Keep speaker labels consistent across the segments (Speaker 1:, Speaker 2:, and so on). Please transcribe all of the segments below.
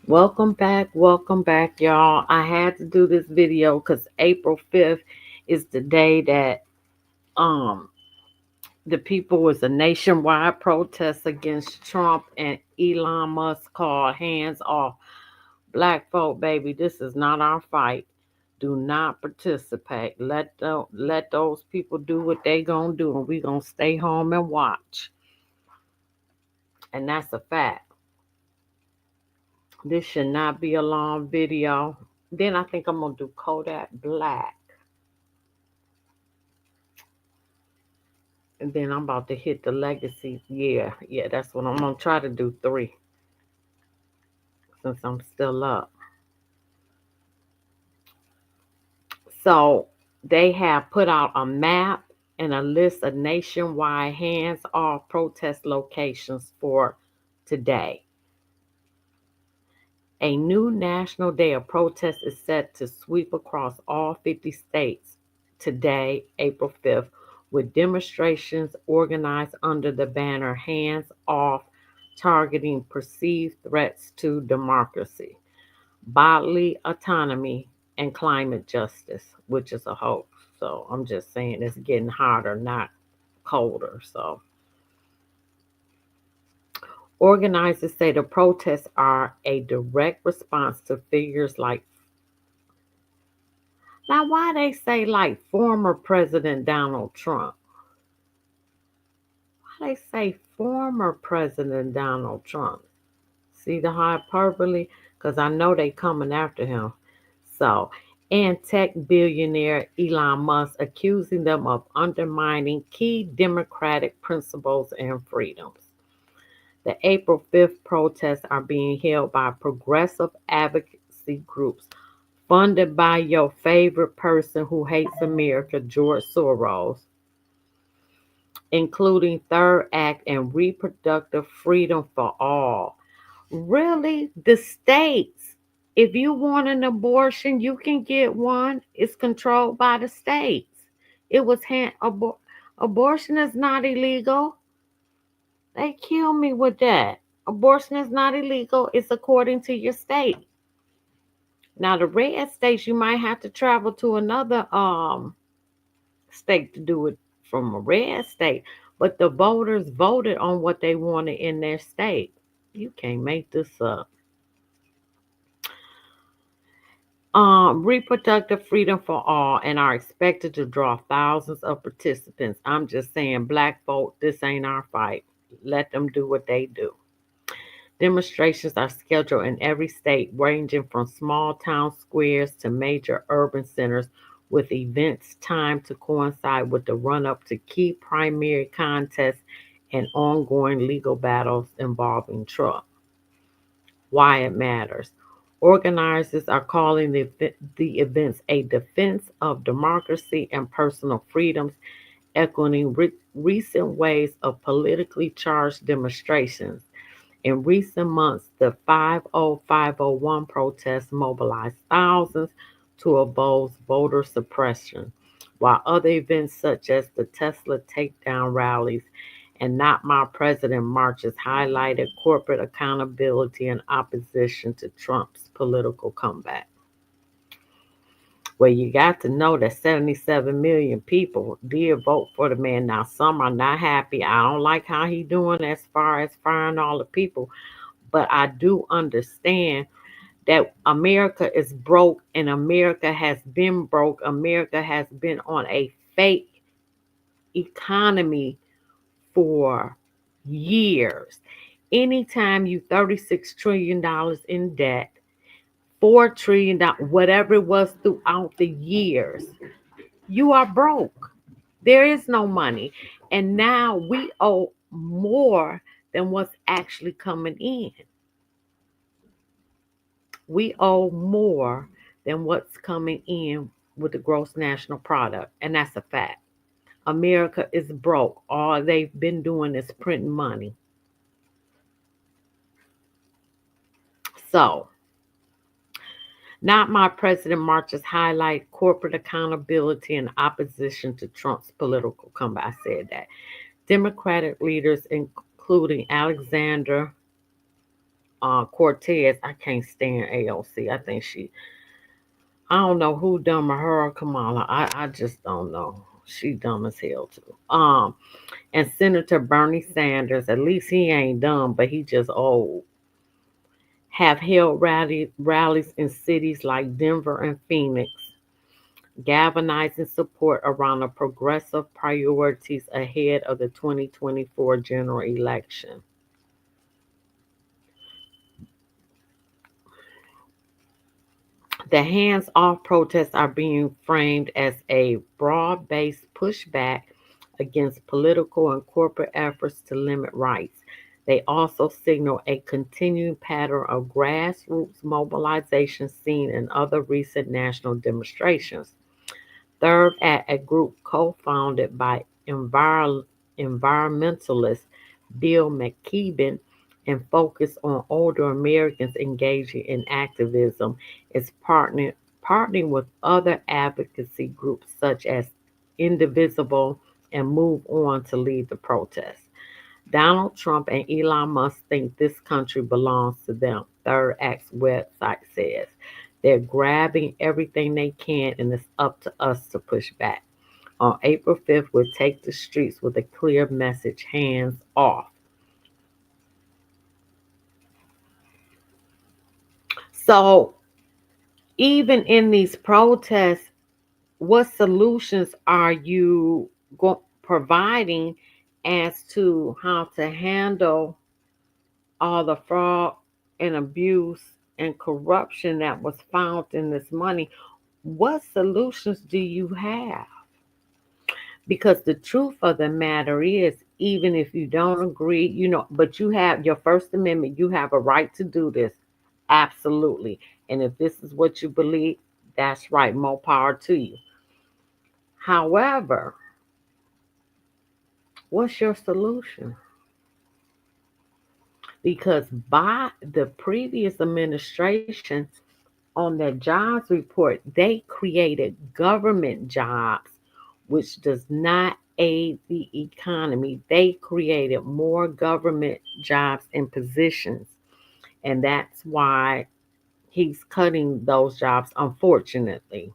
Speaker 1: Welcome back, y'all. I had to do this video because April 5th is the day that um the people was a nationwide protest against Trump and Elon Musk called hands off black folk, baby. This is not our fight. Do not participate. Let those people do what they gonna do, and we gonna stay home and watch. And that's a fact. This should not be a long video. Then I think I'm gonna do Kodak Black. And then I'm about to hit the legacy. Yeah, that's what I'm gonna try to do three since I'm still up. So they have put out a map and a list of nationwide hands off protest locations for today. A new national day of protest is set to sweep across all 50 states today, April 5th, with demonstrations organized under the banner Hands Off, targeting perceived threats to democracy, bodily autonomy, and climate justice, which is a hoax. So I'm just saying it's getting hotter, not colder. So organizers say the protests are a direct response to figures like, now why they say like former President Donald Trump? Why they say former President Donald Trump? See the hyperbole? Because I know they coming after him. So, and tech billionaire Elon Musk accusing them of undermining key democratic principles and freedoms. The April 5th protests are being held by progressive advocacy groups funded by your favorite person who hates America, George Soros, including Third Act and Reproductive Freedom for All. Really? The states. If you want an abortion, you can get one. It's controlled by the states. It was abortion is not illegal. They kill me with that. Abortion is not illegal. It's according to your state. Now the red states, you might have to travel to another state to do it from a red state. But the voters voted on what they wanted in their state. You can't make this up. Reproductive freedom for all and are expected to draw thousands of participants. I'm just saying, black folk, this ain't our fight. Let them do what they do. Demonstrations are scheduled in every state, ranging from small town squares to major urban centers, with events timed to coincide with the run up to key primary contests and ongoing legal battles involving Trump. Why it matters. Organizers are calling the events a defense of democracy and personal freedoms, echoing recent waves of politically charged demonstrations. In recent months, the 50501 protests mobilized thousands to oppose voter suppression, while other events such as the Tesla takedown rallies and Not My President marches highlighted corporate accountability and opposition to Trump's political comeback. Well, you got to know that 77 million people did vote for the man. Now, some are not happy. I don't like how he doing as far as firing all the people, but I do understand that America is broke and America has been broke. America has been on a fake economy for years. Anytime you $36 trillion in debt, $4 trillion, whatever it was throughout the years, you are broke. There is no money. And now we owe more than what's actually coming in. We owe more than what's coming in with the gross national product. And that's a fact. America is broke. All they've been doing is printing money. So, not My President marches highlight corporate accountability and opposition to Trump's political comeback. I said that. Democratic leaders, including Alexander Cortez. I can't stand AOC. I don't know who dumber, her or Kamala. I just don't know. She dumb as hell too. And Senator Bernie Sanders, at least he ain't dumb, but he just old, have held rallies in cities like Denver and Phoenix, galvanizing support around the progressive priorities ahead of the 2024 general election. The hands off protests are being framed as a broad based pushback against political and corporate efforts to limit rights. They also signal a continuing pattern of grassroots mobilization seen in other recent national demonstrations. Third, at a group co founded by environmentalist Bill McKibben and focused on older Americans engaging in activism, is partnering with other advocacy groups such as Indivisible and Move On to lead the protest. Donald Trump and Elon Musk think this country belongs to them, Third Act's website says. They're grabbing everything they can, and it's up to us to push back. On April 5th, we'll take the streets with a clear message, hands off. So, even in these protests, what solutions are you providing as to how to handle all the fraud and abuse and corruption that was found in this money? What solutions do you have? Because the truth of the matter is, even if you don't agree, but you have your First Amendment, you have a right to do this. Absolutely. And if this is what you believe, that's right. More power to you. However, what's your solution? Because by the previous administration, on their jobs report, they created government jobs, which does not aid the economy. They created more government jobs and positions. And that's why he's cutting those jobs, unfortunately.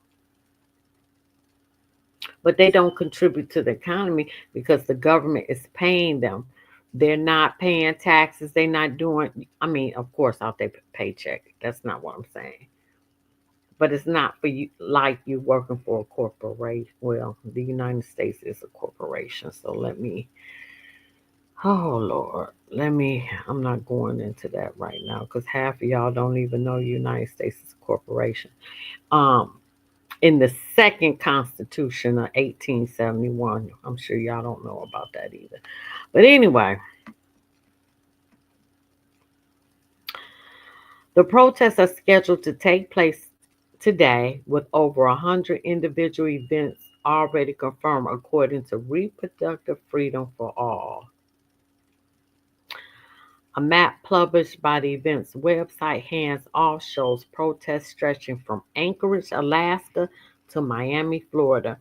Speaker 1: But they don't contribute to the economy because the government is paying them. They're not paying taxes. They're not doing, I mean, of course, out their paycheck. That's not what I'm saying. But it's not for you like you working for a corporation. Well, the United States is a corporation. So oh Lord, I'm not going into that right now because half of y'all don't even know the United States is a corporation. Um, in the second Constitution of 1871. I'm sure y'all don't know about that either. But anyway, the protests are scheduled to take place today with over 100 individual events already confirmed according to Reproductive Freedom for All. A map published by the event's website Hands Off shows protests stretching from Anchorage, Alaska to Miami, Florida.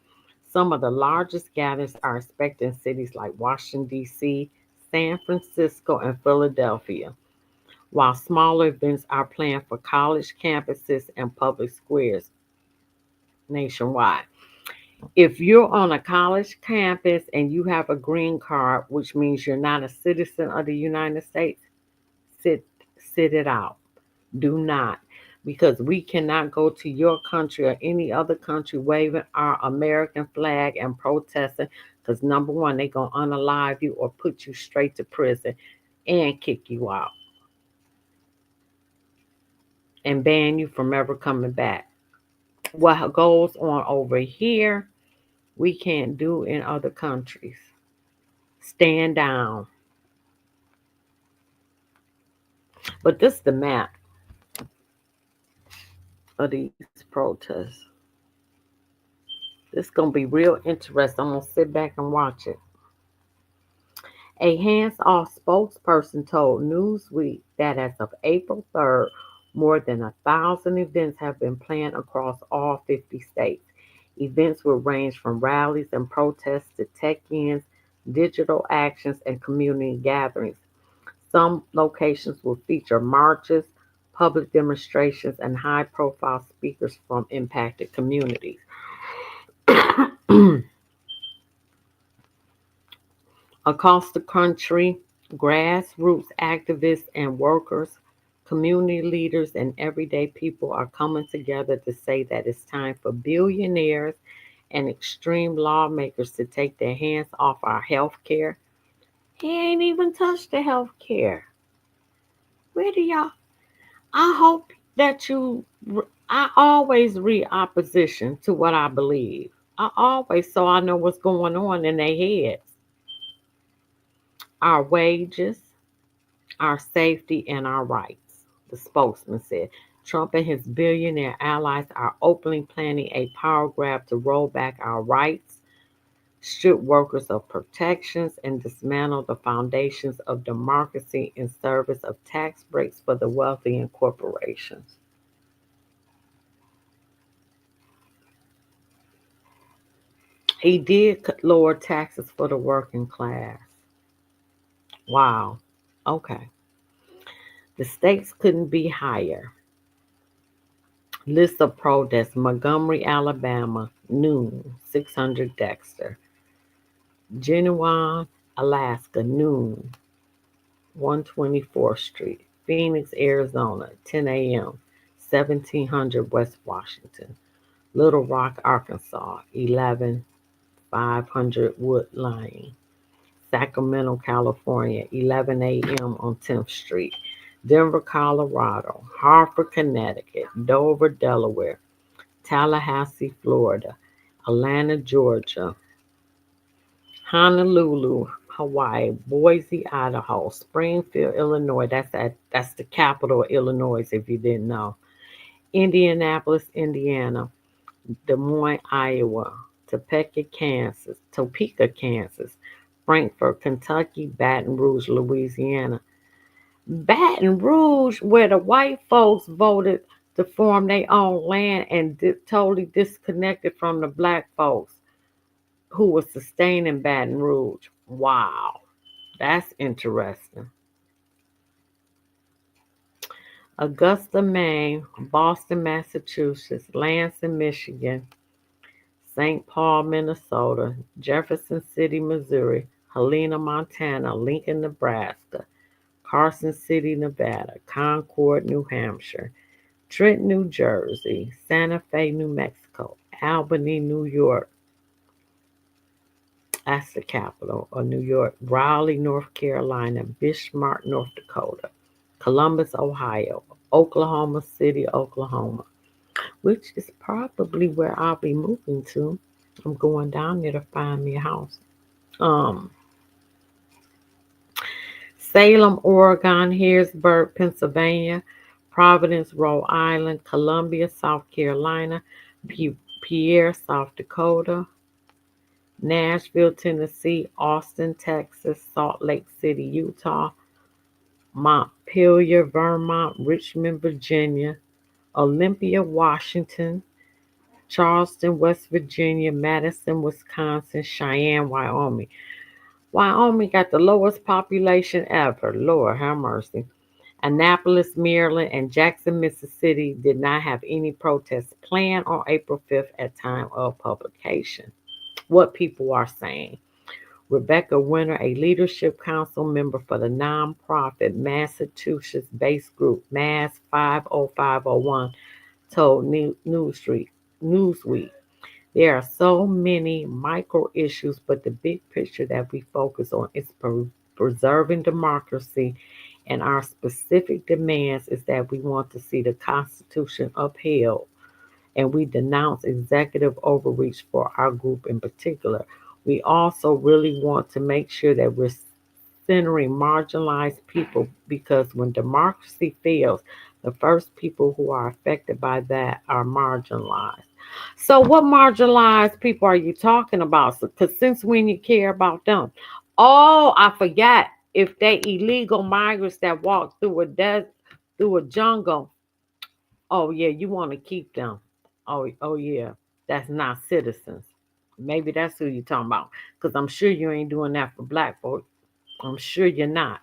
Speaker 1: Some of the largest gatherings are expected in cities like Washington, D.C., San Francisco, and Philadelphia, while smaller events are planned for college campuses and public squares nationwide. If you're on a college campus and you have a green card, which means you're not a citizen of the United States, sit sit it out. Do not, because we cannot go to your country or any other country waving our American flag and protesting. Because number one, they're gonna unalive you or put you straight to prison and kick you out and ban you from ever coming back. What goes on over here, we can't do in other countries. Stand down. But this is the map of these protests. This is gonna be real interesting. I'm gonna sit back and watch it. A hands-off spokesperson told Newsweek that as of April 3rd, more than 1,000 events have been planned across all 50 states. Events will range from rallies and protests to tech-ins, digital actions, and community gatherings. Some locations will feature marches, public demonstrations, and high profile speakers from impacted communities. Across the country, grassroots activists and workers, community leaders, and everyday people are coming together to say that it's time for billionaires and extreme lawmakers to take their hands off our health care. He ain't even touched the health care. Where do y'all? I hope that I always read opposition to what I believe. I always, so I know what's going on in their heads. Our wages, our safety, and our rights, the spokesman said. Trump and his billionaire allies are openly planning a power grab to roll back our rights, strip workers of protections, and dismantle the foundations of democracy in service of tax breaks for the wealthy and corporations. He did lower taxes for the working class. Wow. Okay. The stakes couldn't be higher. List of protests: Montgomery, Alabama, noon, 600 Dexter. Genuine, Alaska, noon, 124th Street. Phoenix, Arizona, 10 a.m., 1700 West Washington. Little Rock, Arkansas, 11,500 Wood Lane. Sacramento, California, 11 a.m. on 10th Street. Denver, Colorado. Hartford, Connecticut. Dover, Delaware. Tallahassee, Florida. Atlanta, Georgia. Honolulu, Hawaii. Boise, Idaho. Springfield, Illinois. That's the capital of Illinois, if you didn't know. Indianapolis, Indiana. Des Moines, Iowa. Topeka, Kansas. Frankfort, Kentucky. Baton Rouge, Louisiana. Baton Rouge, where the white folks voted to form their own land and totally disconnected from the black folks who were sustaining Baton Rouge. Wow, that's interesting. Augusta, Maine, Boston, Massachusetts, Lansing, Michigan, St. Paul, Minnesota, Jefferson City, Missouri, Helena, Montana, Lincoln, Nebraska, Carson City, Nevada, Concord, New Hampshire, Trenton, New Jersey, Santa Fe, New Mexico, Albany, New York, that's the capital of New York, Raleigh, North Carolina, Bismarck, North Dakota, Columbus, Ohio, Oklahoma City, Oklahoma, which is probably where I'll be moving to. I'm going down there to find me a house. Um, Salem, Oregon, Harrisburg, Pennsylvania, Providence, Rhode Island, Columbia, South Carolina, Pierre, South Dakota, Nashville, Tennessee, Austin, Texas, Salt Lake City, Utah, Montpelier, Vermont, Richmond, Virginia, Olympia, Washington, Charleston, West Virginia, Madison, Wisconsin, Cheyenne, Wyoming. Wyoming got the lowest population ever. Lord have mercy. Annapolis, Maryland, and Jackson, Mississippi did not have any protests planned on April 5th at time of publication. What people are saying. Rebecca Winter, a leadership council member for the nonprofit Massachusetts-based group Mass 50501, told Newsweek, there are so many micro issues, but the big picture that we focus on is preserving democracy, and our specific demands is that we want to see the Constitution upheld, and we denounce executive overreach for our group in particular. We also really want to make sure that we're centering marginalized people because when democracy fails, the first people who are affected by that are marginalized. So, what marginalized people are you talking about? Because since when you care about them? Oh, I forgot. If they illegal migrants that walk through a jungle, oh yeah, you want to keep them. Oh yeah, that's not citizens. Maybe that's who you're talking about. Because I'm sure you ain't doing that for black folks. I'm sure you're not.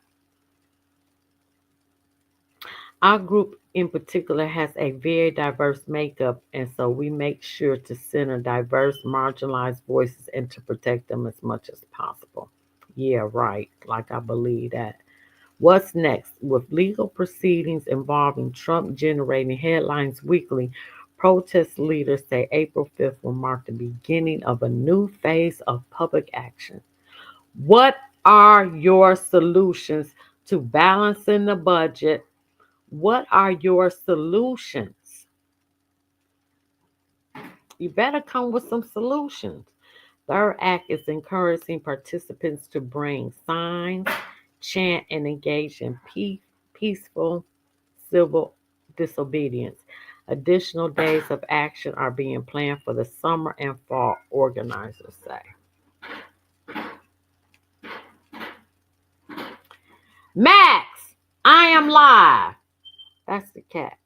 Speaker 1: Our group in particular has a very diverse makeup, and so we make sure to center diverse, marginalized voices and to protect them as much as possible. Yeah, right. Like I believe that. What's next? With legal proceedings involving Trump generating headlines weekly, protest leaders say April 5th will mark the beginning of a new phase of public action. What are your solutions to balancing the budget? What are your solutions? You better come with some solutions. Third act is encouraging participants to bring signs, chant, and engage in peaceful civil disobedience. Additional days of action are being planned for the summer and fall, organizers say. Max, I am live. That's the cat.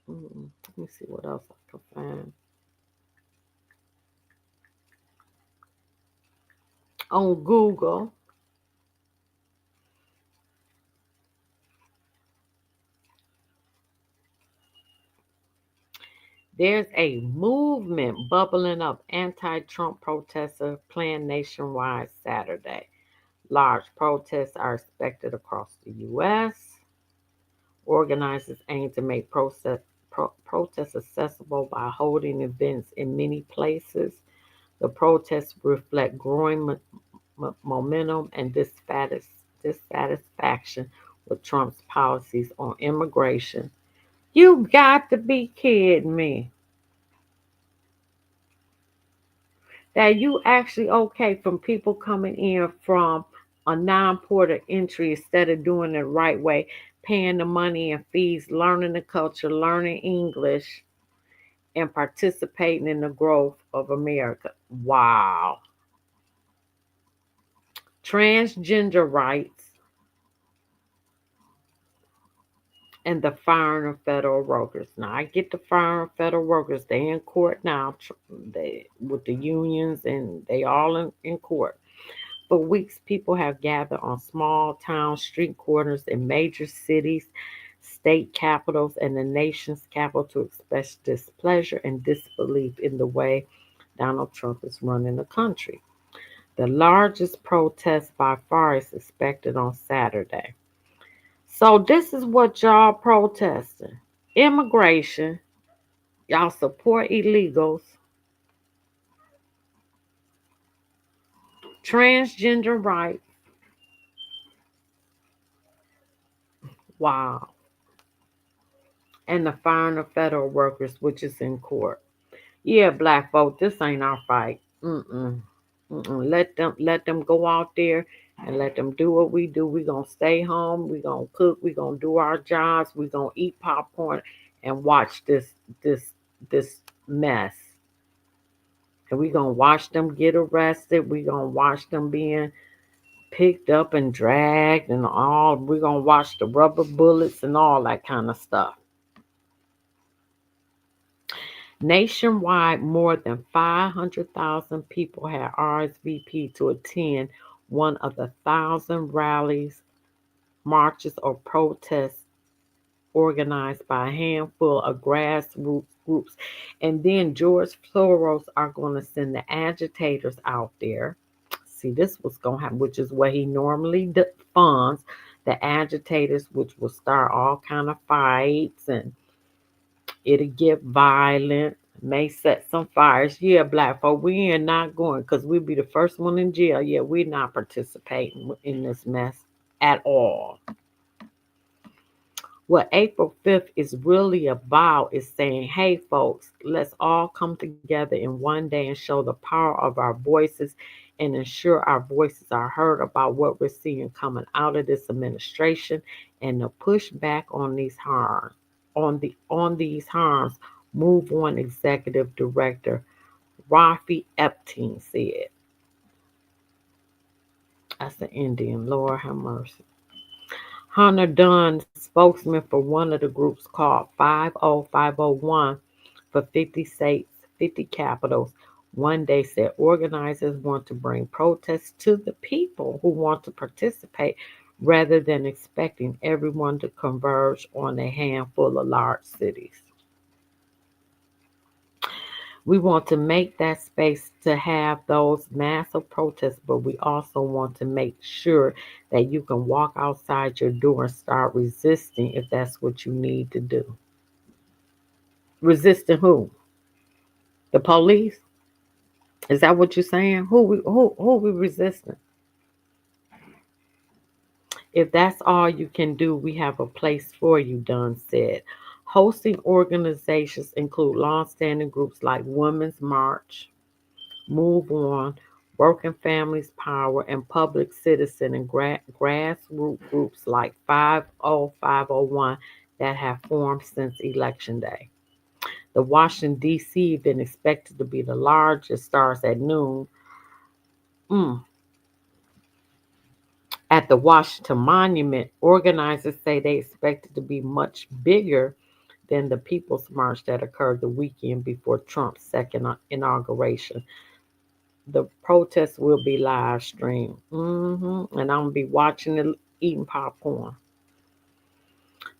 Speaker 1: Let me see what else I can find. On Google, there's a movement bubbling up anti Trump protesters planned nationwide Saturday. Large protests are expected across the U.S. Organizers aim to make protests accessible by holding events in many places. The protests reflect growing momentum and dissatisfaction with Trump's policies on immigration. You got to be kidding me. That you actually okay from people coming in from a non-porter entry instead of doing it the right way, paying the money and fees, learning the culture, learning English, and participating in the growth of America. Wow. Transgender rights and the firing of federal workers. Now, I get the firing of federal workers. They in court now they, with the unions, and they all in court. For weeks, people have gathered on small town street corners in major cities, state capitals, and the nation's capital to express displeasure and disbelief in the way Donald Trump is running the country. The largest protest by far is expected on Saturday. So, this is what y'all protesting: immigration, y'all support illegals, transgender rights. Wow. And the firing of federal workers, which is in court. Yeah, black folk, this ain't our fight. Mm-mm. Mm-mm. Let them go out there and let them do what we do. We gonna stay home. We gonna cook. We gonna do our jobs. We gonna eat popcorn and watch this mess. And we gonna watch them get arrested. We gonna watch them being picked up and dragged and all. We gonna watch the rubber bullets and all that kind of stuff. Nationwide, more than 500,000 people had RSVP to attend one of the thousand rallies, marches, or protests organized by a handful of grassroots groups. And then George Soros are going to send the agitators out there. See, this was going to happen, which is what he normally funds. The agitators, which will start all kind of fights, and it'll get violent, may set some fires. Yeah, black folk, we are not going because we'll be the first one in jail. Yeah, we're not participating in this mess at all. What April 5th is really about is saying, hey, folks, let's all come together in one day and show the power of our voices and ensure our voices are heard about what we're seeing coming out of this administration and to push back on these harms. On these harms, Move On Executive Director Rafi Epstein said. That's the Indian. Lord have mercy. Hunter Dunn, spokesman for one of the groups called 50501, for 50 states, 50 capitals. One day said organizers want to bring protests to the people who want to participate rather than expecting everyone to converge on a handful of large cities. We want to make that space to have those massive protests, but we also want to make sure that you can walk outside your door and start resisting if that's what you need to do. Resisting who? The police? Is that what you're saying? Who we resisting? If that's all you can do, we have a place for you, Dunn said. Hosting organizations include longstanding groups like Women's March, Move On, Working Families Power, and public citizen and grassroots groups like 50501 that have formed since Election Day. The Washington, D.C. event expected to be the largest, starts at noon. Mm. At the Washington Monument, organizers say they expect it to be much bigger than the People's March that occurred the weekend before Trump's second inauguration. The protest will be live streamed. And I'm going to be watching it, eating popcorn.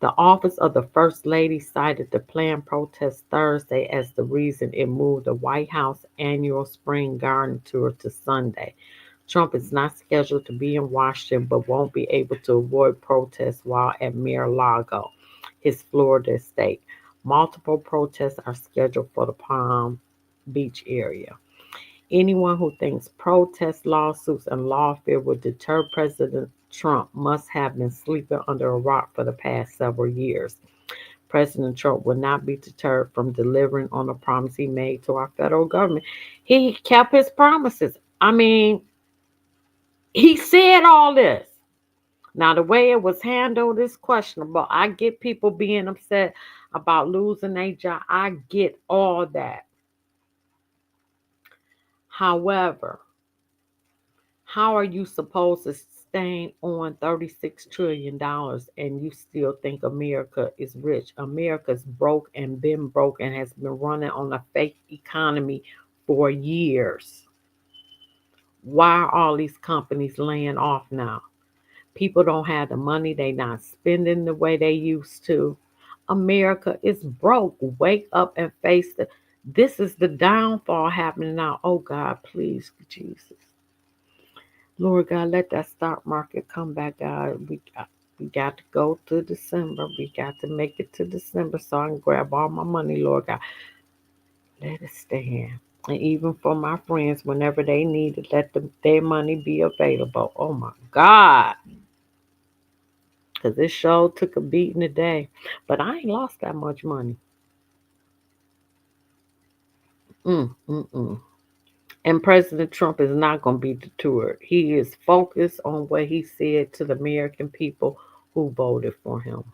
Speaker 1: The office of the First Lady cited the planned protest Thursday as the reason it moved the White House annual spring garden tour to Sunday. Trump is not scheduled to be in Washington but won't be able to avoid protests while at Mar-a-Lago, his Florida estate. Multiple protests are scheduled for the Palm Beach area. Anyone who thinks protest lawsuits and lawfare would deter President Trump must have been sleeping under a rock for the past several years. President Trump will not be deterred from delivering on a promise he made to our federal government. He kept his promises. I mean, he said all this. Now, the way it was handled is questionable. I get people being upset about losing their job. I get all that. However, how are you supposed to sustain on $36 trillion and you still think America is rich? America's broke and been broke and has been running on a fake economy for years. Why are all these companies laying off now? People don't have the money, they not spending the way they used to. America is broke. Wake up and face the this is the downfall happening now. Oh God, please, Jesus. Lord God, let that stock market come back, God. We got to go to December. We got to make it to December so I can grab all my money, Lord God. Let it stand. And even for my friends, whenever they need it, let their money be available. Oh my God. Because this show took a beating today. But I ain't lost that much money. Mm, mm, mm. And President Trump is not going to be deterred. He is focused on what he said to the American people who voted for him.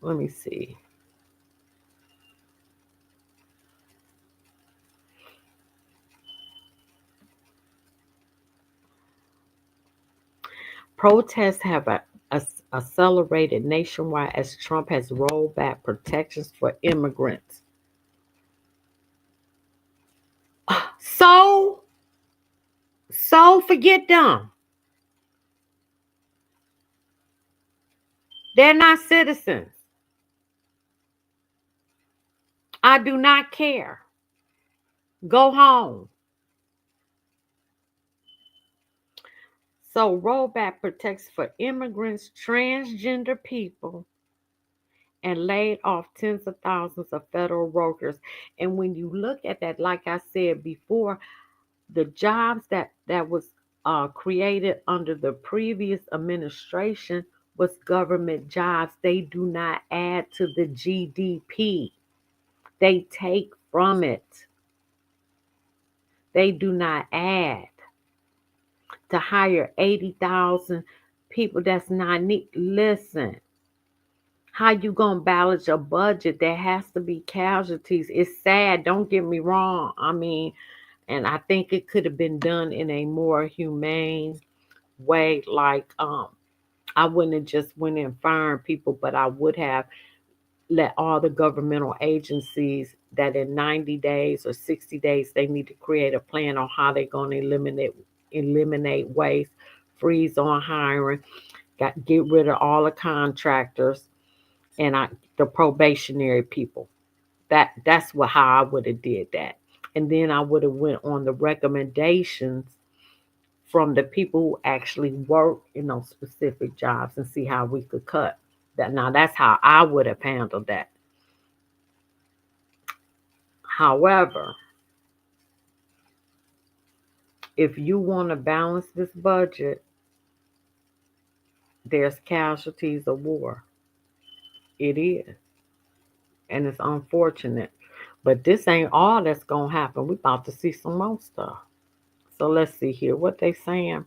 Speaker 1: Let me see. Protests have accelerated nationwide as Trump has rolled back protections for immigrants. So, so forget them. They're not citizens. I do not care. Go home. So, rollback protects for immigrants, transgender people, and laid off tens of thousands of federal workers. And when you look at that, like I said before, the jobs that was created under the previous administration was government jobs. They do not add to the GDP. They take from it. They do not add. To hire 80,000 people that's not need. Listen, how you gonna balance your budget? There has to be casualties. It's sad. Don't get me wrong. I mean, and I think it could have been done in a more humane way, like I wouldn't have just went and fired people, but I would have let all the governmental agencies that in 90 days or 60 days they need to create a plan on how they're going to eliminate waste, freeze on hiring, get rid of all the contractors and the probationary people. That's what how I would have did that. And then I would have went on the recommendations from the people who actually work in those specific jobs and see how we could cut that. Now that's how I would have handled that. However, if you want to balance this budget, there's casualties of war. It is. And it's unfortunate. But this ain't all that's gonna happen. We about to see some more stuff. So let's see here what they saying.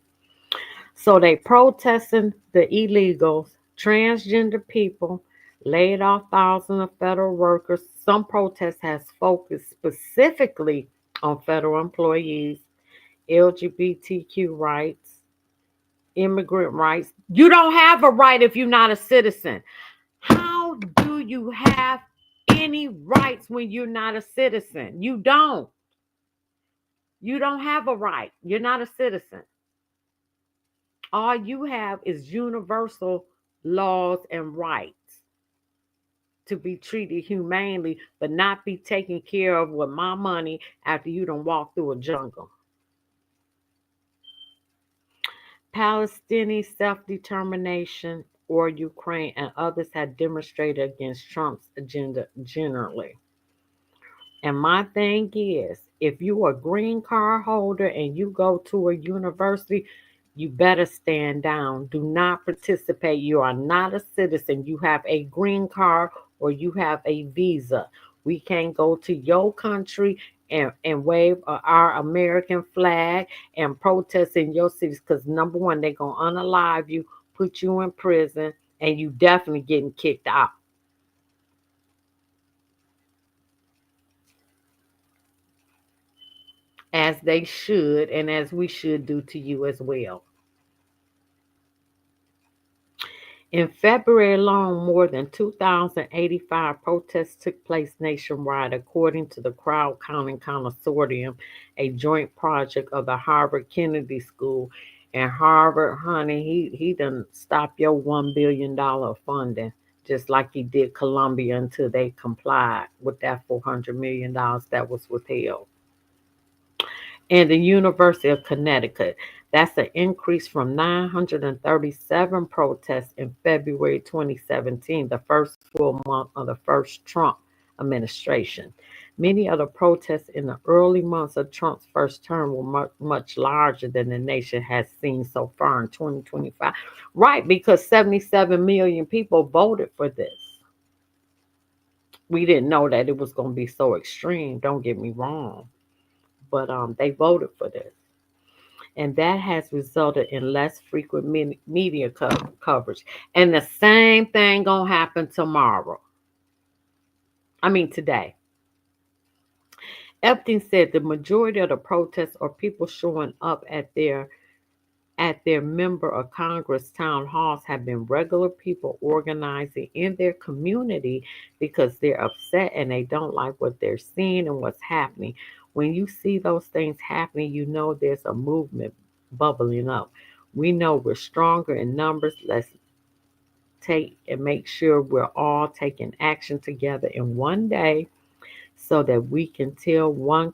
Speaker 1: So they protesting the illegals, transgender people, laid off thousands of federal workers. Some protests has focused specifically on federal employees, LGBTQ rights, immigrant rights. You don't have a right if you're not a citizen. How do you have any rights when you're not a citizen? You don't. You don't have a right. You're not a citizen. All you have is universal laws and rights to be treated humanely, but not be taken care of with my money after you done walk through a jungle. Palestinian self-determination or Ukraine and others have demonstrated against Trump's agenda generally. And my thing is, if you are a green card holder and you go to a university, you better stand down. Do not participate. You are not a citizen. You have a green card or you have a visa. We can't go to your country and wave our American flag and protest in your cities because number one, they're going to unalive you, put you in prison, and you definitely getting kicked out. As they should, and as we should do to you as well. In February alone, more than 2,085 protests took place nationwide, according to the Crowd Counting Consortium, a joint project of the Harvard Kennedy School. And Harvard, honey, he done stop your $1 billion funding, just like he did Columbia until they complied with that $400 million that was withheld. And the University of Connecticut. That's an increase from 937 protests in February 2017, the first full month of the first Trump administration. Many of the protests in the early months of Trump's first term were much larger than the nation has seen so far in 2025. Right, because 77 million people voted for this. We didn't know that it was going to be so extreme, don't get me wrong, but they voted for this. And that has resulted in less frequent media coverage. And the same thing gonna happen tomorrow. I mean today. Epstein said the majority of the protests are people showing up at their member of Congress town halls have been regular people organizing in their community because they're upset and they don't like what they're seeing and what's happening. When you see those things happening, you know there's a movement bubbling up. We know we're stronger in numbers. Let's take and make sure we're all taking action together in one day so that we can tell one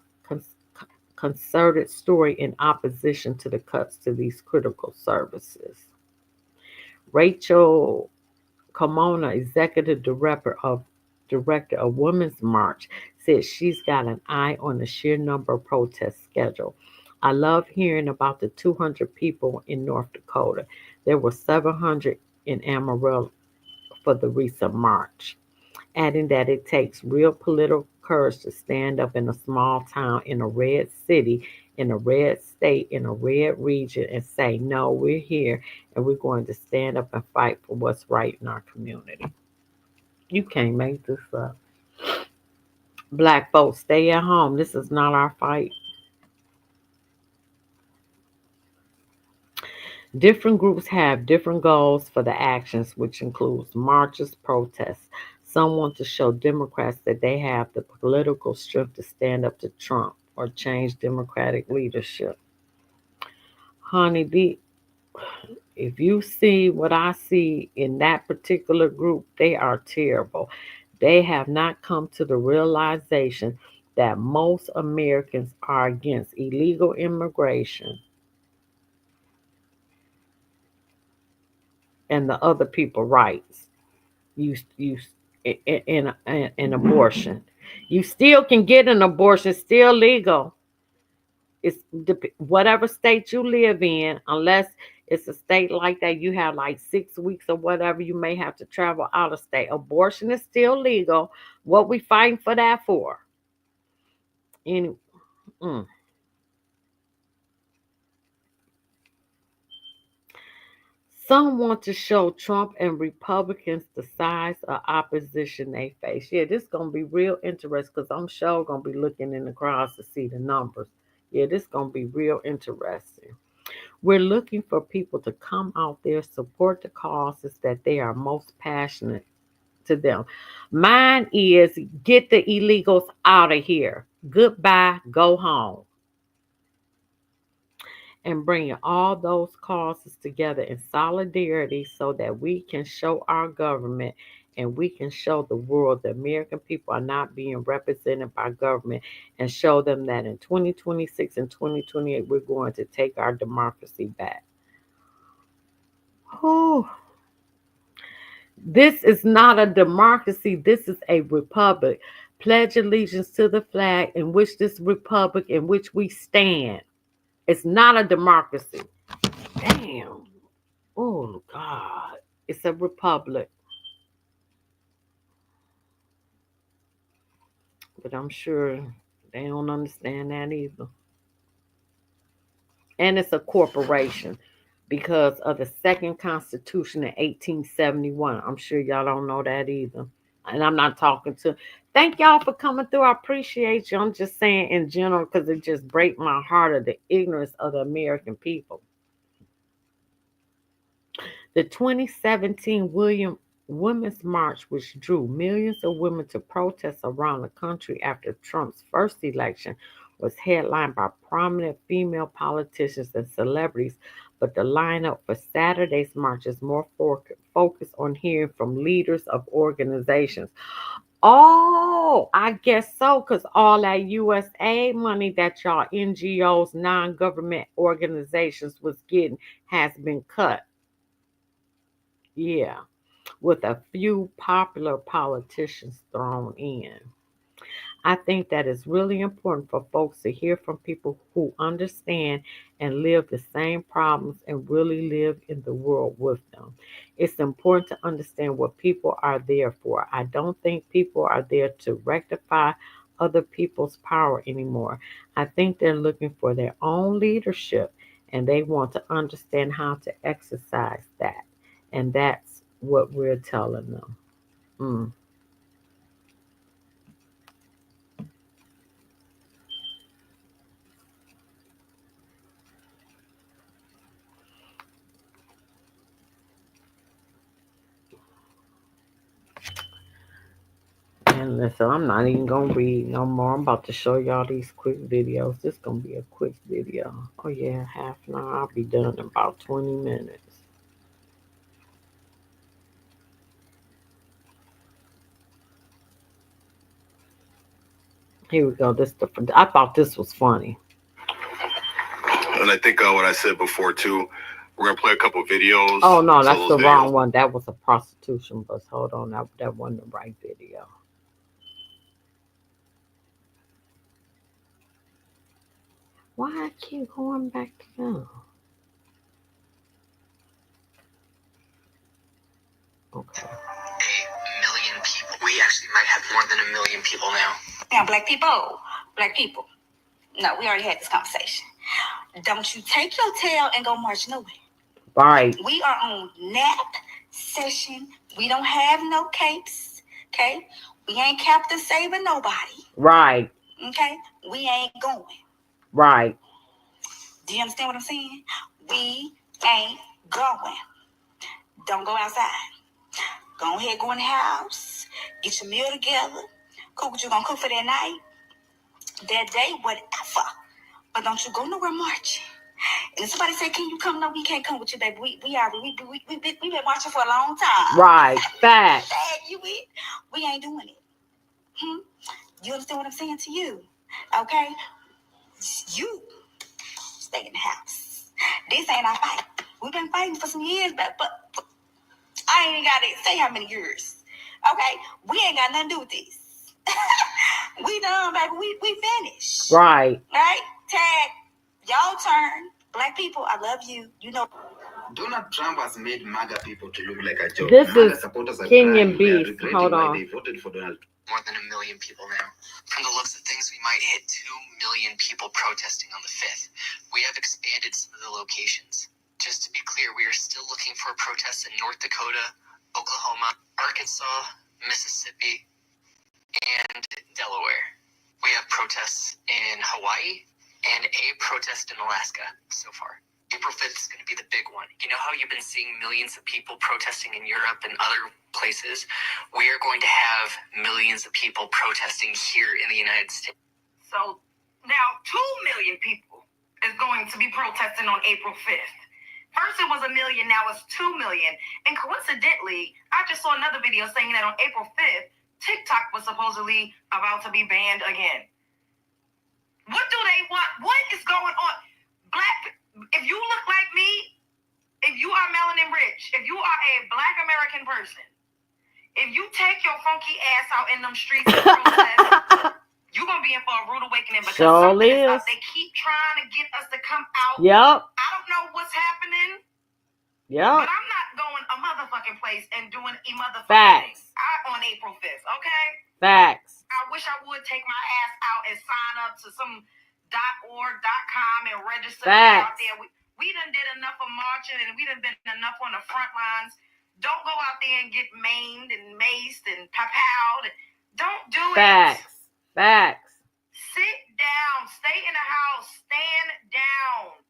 Speaker 1: concerted story in opposition to the cuts to these critical services. Rachel Carmona, executive director of Women's March, said she's got an eye on the sheer number of protests scheduled. I love hearing about the 200 people in North Dakota. There were 700 in Amarillo for the recent march, adding that it takes real political courage to stand up in a small town in a red city, in a red state, in a red region, and say, no, we're here and we're going to stand up and fight for what's right in our community. You can't make this up. Black folks, stay at home. This is not our fight. Different groups have different goals for the actions, which includes marches, protests. Some want to show Democrats that they have the political strength to stand up to Trump or change Democratic leadership. Honey, if you see what I see in that particular group, they are terrible. They have not come to the realization that most Americans are against illegal immigration and the other people rights. You in abortion. You still can get an abortion, still legal. It's whatever state you live in, unless it's a state like that, you have like 6 weeks or whatever, you may have to travel out of state. Abortion is still legal. What we fighting for that for? Any, mm. Some want to show Trump and Republicans the size of opposition they face. Yeah, this gonna be real interesting because I'm sure gonna be looking in the crowds to see the numbers. Yeah, this gonna be real interesting. We're looking for people to come out there, support the causes that they are most passionate to them. Mine is get the illegals out of here. Goodbye, go home. And bringing all those causes together in solidarity so that we can show our government and we can show the world the American people are not being represented by government and show them that in 2026 and 2028 we're going to take our democracy back. Oh, this is not a democracy. This is a republic. Pledge allegiance to the flag in which this republic in which we stand. It's not a democracy. Damn. Oh, God. It's a republic. But I'm sure they don't understand that either. And it's a corporation because of the second constitution in 1871. I'm sure y'all don't know that either. And I'm not talking to. Thank y'all for coming through. I appreciate you. I'm just saying in general because it just breaks my heart of the ignorance of the American people. The 2017 William Women's March, which drew millions of women to protest around the country after Trump's first election, was headlined by prominent female politicians and celebrities. But the lineup for Saturday's march is more focused on hearing from leaders of organizations. Oh, I guess so, because all that USA money that y'all NGOs, non government organizations was getting has been cut. Yeah, with a few popular politicians thrown in. I think that is really important for folks to hear from people who understand and live the same problems and really live in the world with them. It's important to understand what people are there for. I don't think people are there to rectify other people's power anymore. I think they're looking for their own leadership and they want to understand how to exercise that. And that's what we're telling them. Mm. And listen, I'm not even gonna read no more. I'm about to show y'all these quick videos. This gonna be a quick video. Oh yeah, half an hour. I'll be done in about 20 minutes. Here we go. I thought this was funny. And I think what I said before too. We're gonna play a couple videos. Oh no, that's the wrong one. That was a prostitution bus. Hold on, that wasn't the right video. Why I keep going back to them? Okay. A million people. We actually might have more than a million people now. Now, black people. No, we already had this conversation. Don't you take your tail and go march nowhere. Right. We are on nap session. We don't have no capes. Okay. We ain't Captain Saving nobody. Right. Okay. We ain't going. Right. Do you understand what I'm saying? We
Speaker 2: Ain't going. Don't go outside. Go ahead, go in the house. Get your meal together. Cook what you gonna cook for that night, that day, whatever. But don't you go nowhere marching. And if somebody say, "Can you come?" No, we can't come with you, baby. We been marching for a long time.
Speaker 1: Right. Facts.
Speaker 2: We ain't doing it. You understand what I'm saying to you? Okay? You stay in the house. This ain't our fight. We've been fighting for some years, but I ain't got to say how many years. Okay? We ain't got nothing to do with this. We done, baby. We finished.
Speaker 1: Right.
Speaker 2: Right? Tag, y'all turn. Black people, I love you. You know.
Speaker 3: Donald Trump has made MAGA people to look like a joke.
Speaker 1: This
Speaker 3: MAGA
Speaker 1: is
Speaker 3: supporters are
Speaker 1: Kenyan
Speaker 3: crying. They are
Speaker 1: Beast.
Speaker 3: regretting
Speaker 1: Hold
Speaker 3: why
Speaker 1: on.
Speaker 3: they voted for Donald.
Speaker 4: More than 1 million people now. From the looks of things, we might hit 2 million people protesting on the 5th. We have expanded some of the locations. Just to be clear, we are still looking for protests in North Dakota, Oklahoma, Arkansas, Mississippi, and Delaware. We have protests in Hawaii and a protest in Alaska so far. April 5th is going to be the big one. You know how you've been seeing millions of people protesting in Europe and other places? We are going to have millions of people protesting here in the United States.
Speaker 2: So now 2 million people is going to be protesting on April 5th. First it was 1 million, now it's 2 million. And coincidentally, I just saw another video saying that on April 5th, TikTok was supposedly about to be banned again. What do they want? What is going on? If you look like me, if you are melanin rich, if you are a Black American person, if you take your funky ass out in them streets and protest, you're going to be in for a rude awakening because something is up. They keep trying to get us to come out.
Speaker 1: Yep.
Speaker 2: I don't know what's happening.
Speaker 1: Yep.
Speaker 2: But I'm not going a motherfucking place and doing a motherfucking
Speaker 1: Facts.
Speaker 2: thing. On April 5th, okay?
Speaker 1: Facts.
Speaker 2: I wish I would take my ass out and sign up to some .org.com and register out there. We done did enough of marching and we done been enough on the front lines. Don't go out there and get maimed and maced and papowed. Don't do it.
Speaker 1: Facts.
Speaker 2: Sit down. Stay in the house. Stand down.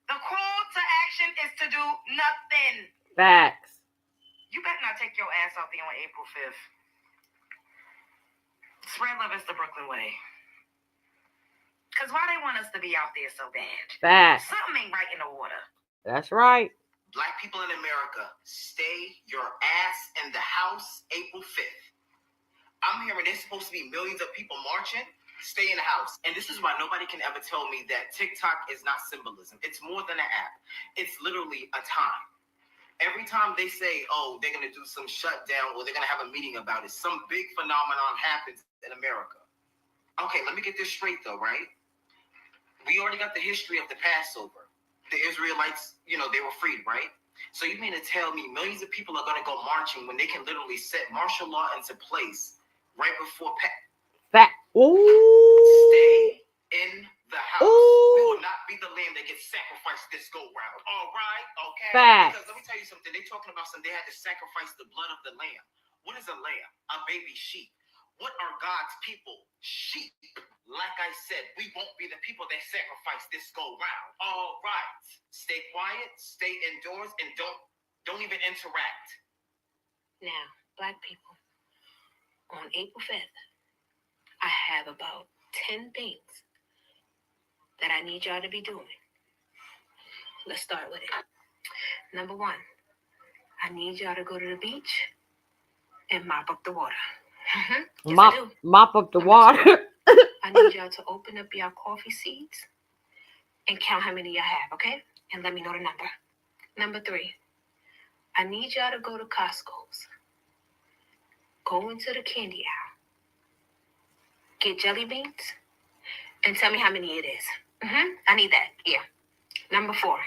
Speaker 2: The call to action is to do nothing.
Speaker 1: Facts.
Speaker 2: You better not take your ass out there on April 5th. Spread love is the Brooklyn way. Because why they want us to be out there so bad?
Speaker 1: Facts.
Speaker 2: Something ain't right in the water.
Speaker 1: That's right.
Speaker 3: Black people in America, stay your ass in the house April 5th. I'm hearing there's supposed to be millions of people marching. Stay in the house. And this is why nobody can ever tell me that TikTok is not symbolism. It's more than an app. It's literally a time. Every time they say, oh, they're going to do some shutdown or they're going to have a meeting about it, some big phenomenon happens in America. Okay, let me get this straight though, right? We already got the history of the Passover. The Israelites, they were freed, right? So you mean to tell me millions of people are going to go marching when they can literally set martial law into place right before Stay in the house. Ooh. We will not be the lamb that gets sacrificed this go round. All right, okay. Because let me tell you something. They're talking about they had to sacrifice the blood of the lamb. What is a lamb? A baby sheep. What are God's people? Sheep. Like I said, we won't be the people that sacrifice this go round. All right. Stay quiet, stay indoors, and don't even interact.
Speaker 2: Now, Black people, on April 5th, I have about 10 things that I need y'all to be doing. Let's start with it. Number 1, I need y'all to go to the beach and mop up the water. Yes,
Speaker 1: mop up the water.
Speaker 2: 2, I need y'all to open up your coffee seeds and count how many y'all have, okay? And let me know the number. Number 3, I need y'all to go to Costco's. Go into the candy aisle. Get jelly beans and tell me how many it is. I need that. Yeah. Number 4,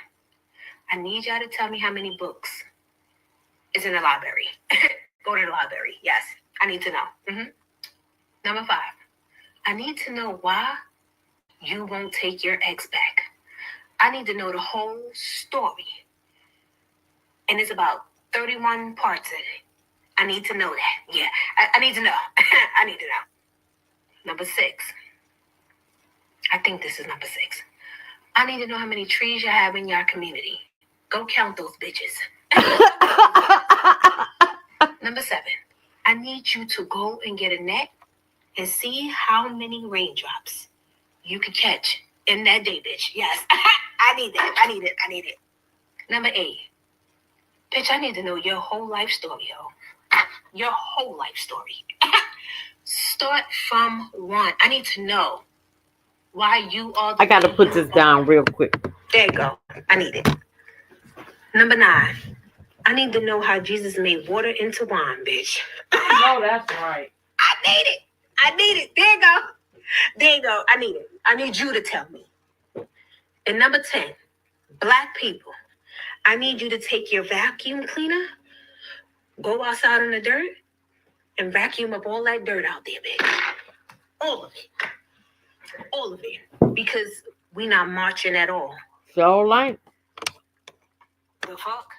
Speaker 2: I need y'all to tell me how many books is in the library. Go to the library. Yes. I need to know. Number 5, I need to know why you won't take your ex back. I need to know the whole story. And it's about 31 parts in it. I need to know that. Yeah. I need to know. I need to know. Number 6. I think this is number 6. I need to know how many trees you have in your community. Go count those bitches. Number 7, I need you to go and get a net and see how many raindrops you can catch in that day, bitch. Yes. I need it. Number 8, bitch, I need to know your whole life story, yo. Your whole life story. Start from 1. I need to know why you all.
Speaker 1: I gotta put this down real quick.
Speaker 2: There you go. I need it. Number 9, I need to know how Jesus made water into wine, bitch.
Speaker 1: No, that's right.
Speaker 2: I need it. There you go. I need it. I need you to tell me. And number 10, Black people, I need you to take your vacuum cleaner, go outside in the dirt, and vacuum up all that dirt out there, bitch. All of it. Because we not marching at all.
Speaker 1: So like.
Speaker 2: The fuck?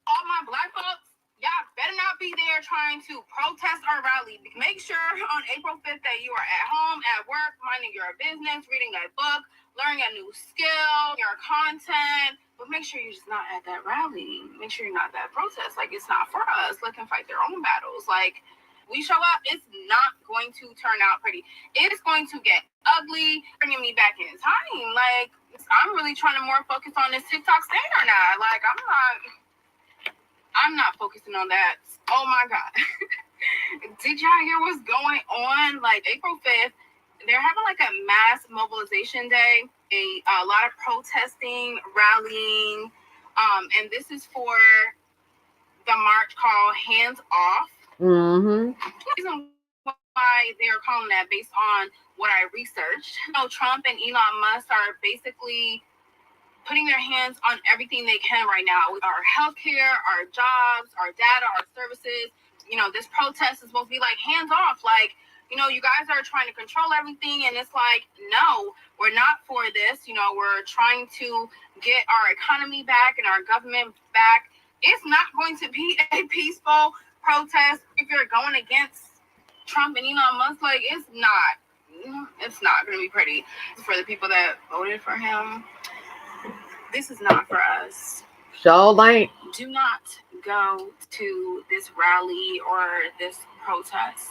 Speaker 5: All my Black folks, y'all better not be there trying to protest or rally. Make sure on April 5th that you are at home, at work, minding your business, reading a book, learning a new skill, your content. But make sure you're just not at that rally. Make sure you're not at that protest. Like, it's not for us. Let them fight their own battles. Like, we show up, it's not going to turn out pretty. It's going to get ugly, bringing me back in time. Like, I'm really trying to more focus on this TikTok standard now. Like, I'm not focusing on that. Oh my God. Did y'all hear what's going on? Like, April 5th, they're having like a mass mobilization day, a lot of protesting, rallying, and this is for the march called Hands Off.
Speaker 1: Mm-hmm.
Speaker 5: The reason why they're calling that, based on what I researched, Trump and Elon Musk are basically putting their hands on everything they can right now with our healthcare, our jobs, our data, our services. This protest is supposed to be like hands off. Like, you guys are trying to control everything. And it's like, no, we're not for this. We're trying to get our economy back and our government back. It's not going to be a peaceful protest if you're going against Trump and Elon Musk. Like, it's not going to be pretty. For the people that voted for him, this is not for us.
Speaker 1: So like.
Speaker 5: Do not go to this rally or this protest.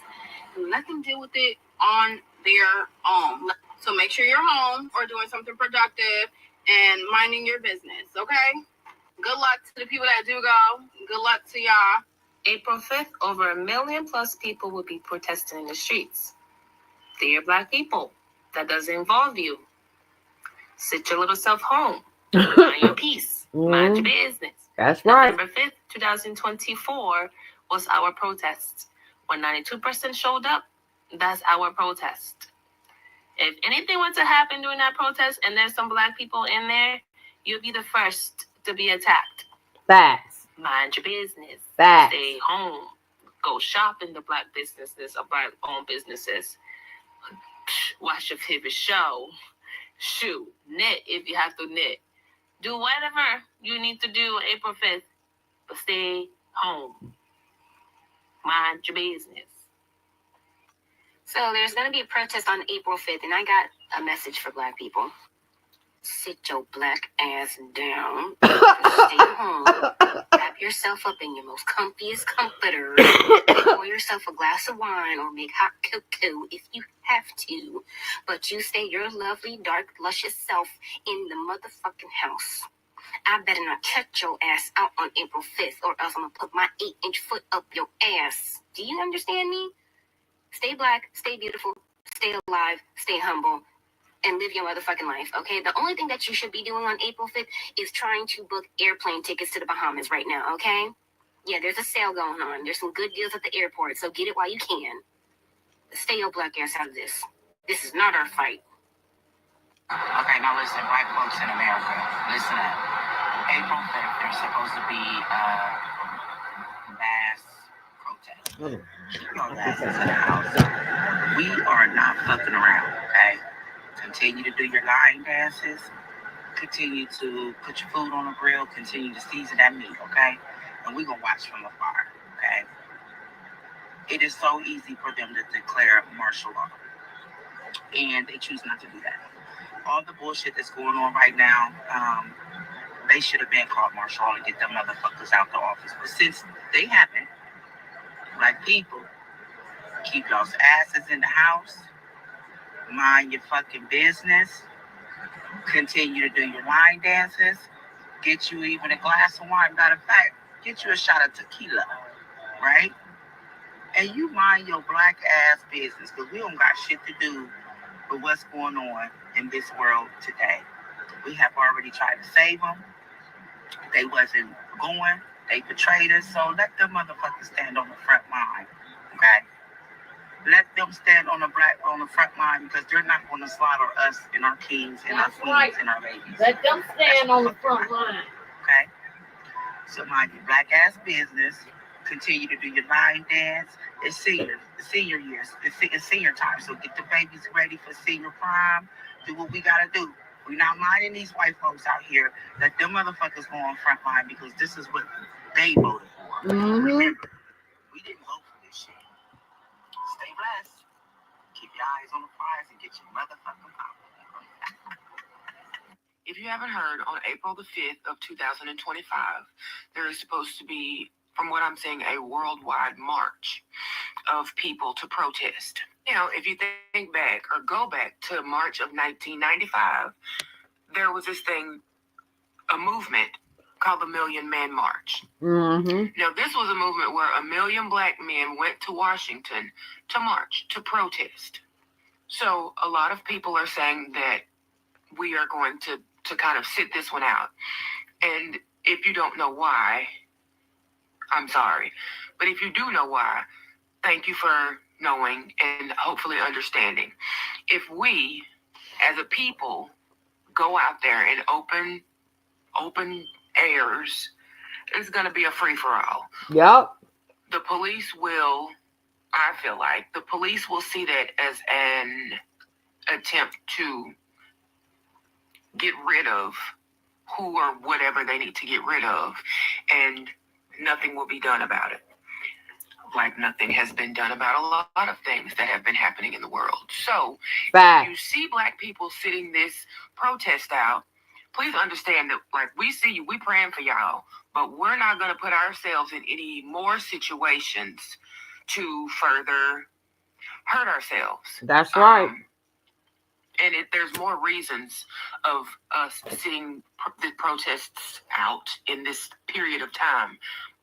Speaker 5: Let them deal with it on their own. So make sure you're home or doing something productive and minding your business, okay? Good luck to the people that do go. Good luck to y'all.
Speaker 2: April 5th, over 1 million plus people will be protesting in the streets. They're Black people. That doesn't involve you. Sit your little self home. Mind your peace. Mind your business.
Speaker 1: That's right.
Speaker 2: November 5th, 2024 was our protest. When 92% showed up, that's our protest. If anything were to happen during that protest and there's some Black people in there, you'll be the first to be attacked.
Speaker 1: Facts.
Speaker 2: Mind your business.
Speaker 1: Facts.
Speaker 2: Stay home. Go shop in the Black businesses or Black-owned businesses. Watch your favorite show. Shoot. Knit if you have to knit. Do whatever you need to do on April 5th, but stay home. Mind your business.
Speaker 6: So there's going to be a protest on April 5th, and I got a message for Black people. Sit your Black ass down. Stay home. Wrap yourself up in your most comfiest comforter. Pour yourself a glass of wine or make hot cocoa if you have to. But you stay your lovely, dark, luscious self in the motherfucking house. I better not catch your ass out on April 5th or else I'm going to put my 8-inch foot up your ass. Do you understand me? Stay Black, stay beautiful, stay alive, stay humble, and live your motherfucking life, okay? The only thing that you should be doing on April 5th is trying to book airplane tickets to the Bahamas right now, okay? Yeah, there's a sale going on. There's some good deals at the airport, so get it while you can. Stay your Black ass out of this. This is not our fight.
Speaker 3: Okay, now listen, Black folks in America, listen up. April 5th, there's supposed to be a mass protest. Your asses in the house. We are not fucking around, okay? Continue to do your lying dances. Continue to put your food on the grill. Continue to season that meat, okay? And we're going to watch from afar, okay? It is so easy for them to declare martial law. And they choose not to do that. all the bullshit that's going on right now, they should have been called martial law and get them motherfuckers out the office. But since they haven't, black people, keep y'all's asses in the house, mind your fucking business, continue to do your line dances, get you even a glass of wine. Matter of fact, get you a shot of tequila, right? And you mind your black ass business, because we don't got shit to do with what's going on in this world today. We have already tried to save them. They wasn't going. They betrayed us. So let them motherfuckers stand on the front line, okay? Let them stand on the front line, because they're not going to slaughter us and our kings and
Speaker 1: That's
Speaker 3: our queens
Speaker 1: right.
Speaker 3: and our babies.
Speaker 1: Let them stand on the front line.
Speaker 3: Okay? So mind your black ass business. Continue to do your line dance. It's senior years. It's senior time. So get the babies ready for senior prime. Do what we gotta do. We're not minding these white folks out here. Let them motherfuckers go on front line, because this is what they voted for.
Speaker 1: Mm-hmm.
Speaker 3: Remember, we didn't vote for this shit. Stay blessed. Keep your eyes on the prize and get your motherfucking popcorn. If you haven't heard, on April the 5th of 2025, there is supposed to be, from what I'm saying, a worldwide march of people to protest. You know, if you think back or go back to March of 1995, there was this thing, a movement called the Million Man March.
Speaker 1: Mm-hmm.
Speaker 3: Now, this was a movement where 1 million black men went to Washington to march, to protest. So a lot of people are saying that we are going to kind of sit this one out. And if you don't know why, I'm sorry. But if you do know why, thank you for knowing and hopefully understanding. If we, as a people, go out there in open airs, it's going to be a free-for-all.
Speaker 1: Yep.
Speaker 3: The police will, I feel like, the police will see that as an attempt to get rid of who or whatever they need to get rid of, and nothing will be done about it. Like nothing has been done about a lot of things that have been happening in the world. So, if you see black people sitting this protest out, please understand that, like, we see you, we praying for y'all, but we're not going to put ourselves in any more situations to further hurt ourselves.
Speaker 1: That's right.
Speaker 3: And there's more reasons of us sitting the protests out in this period of time.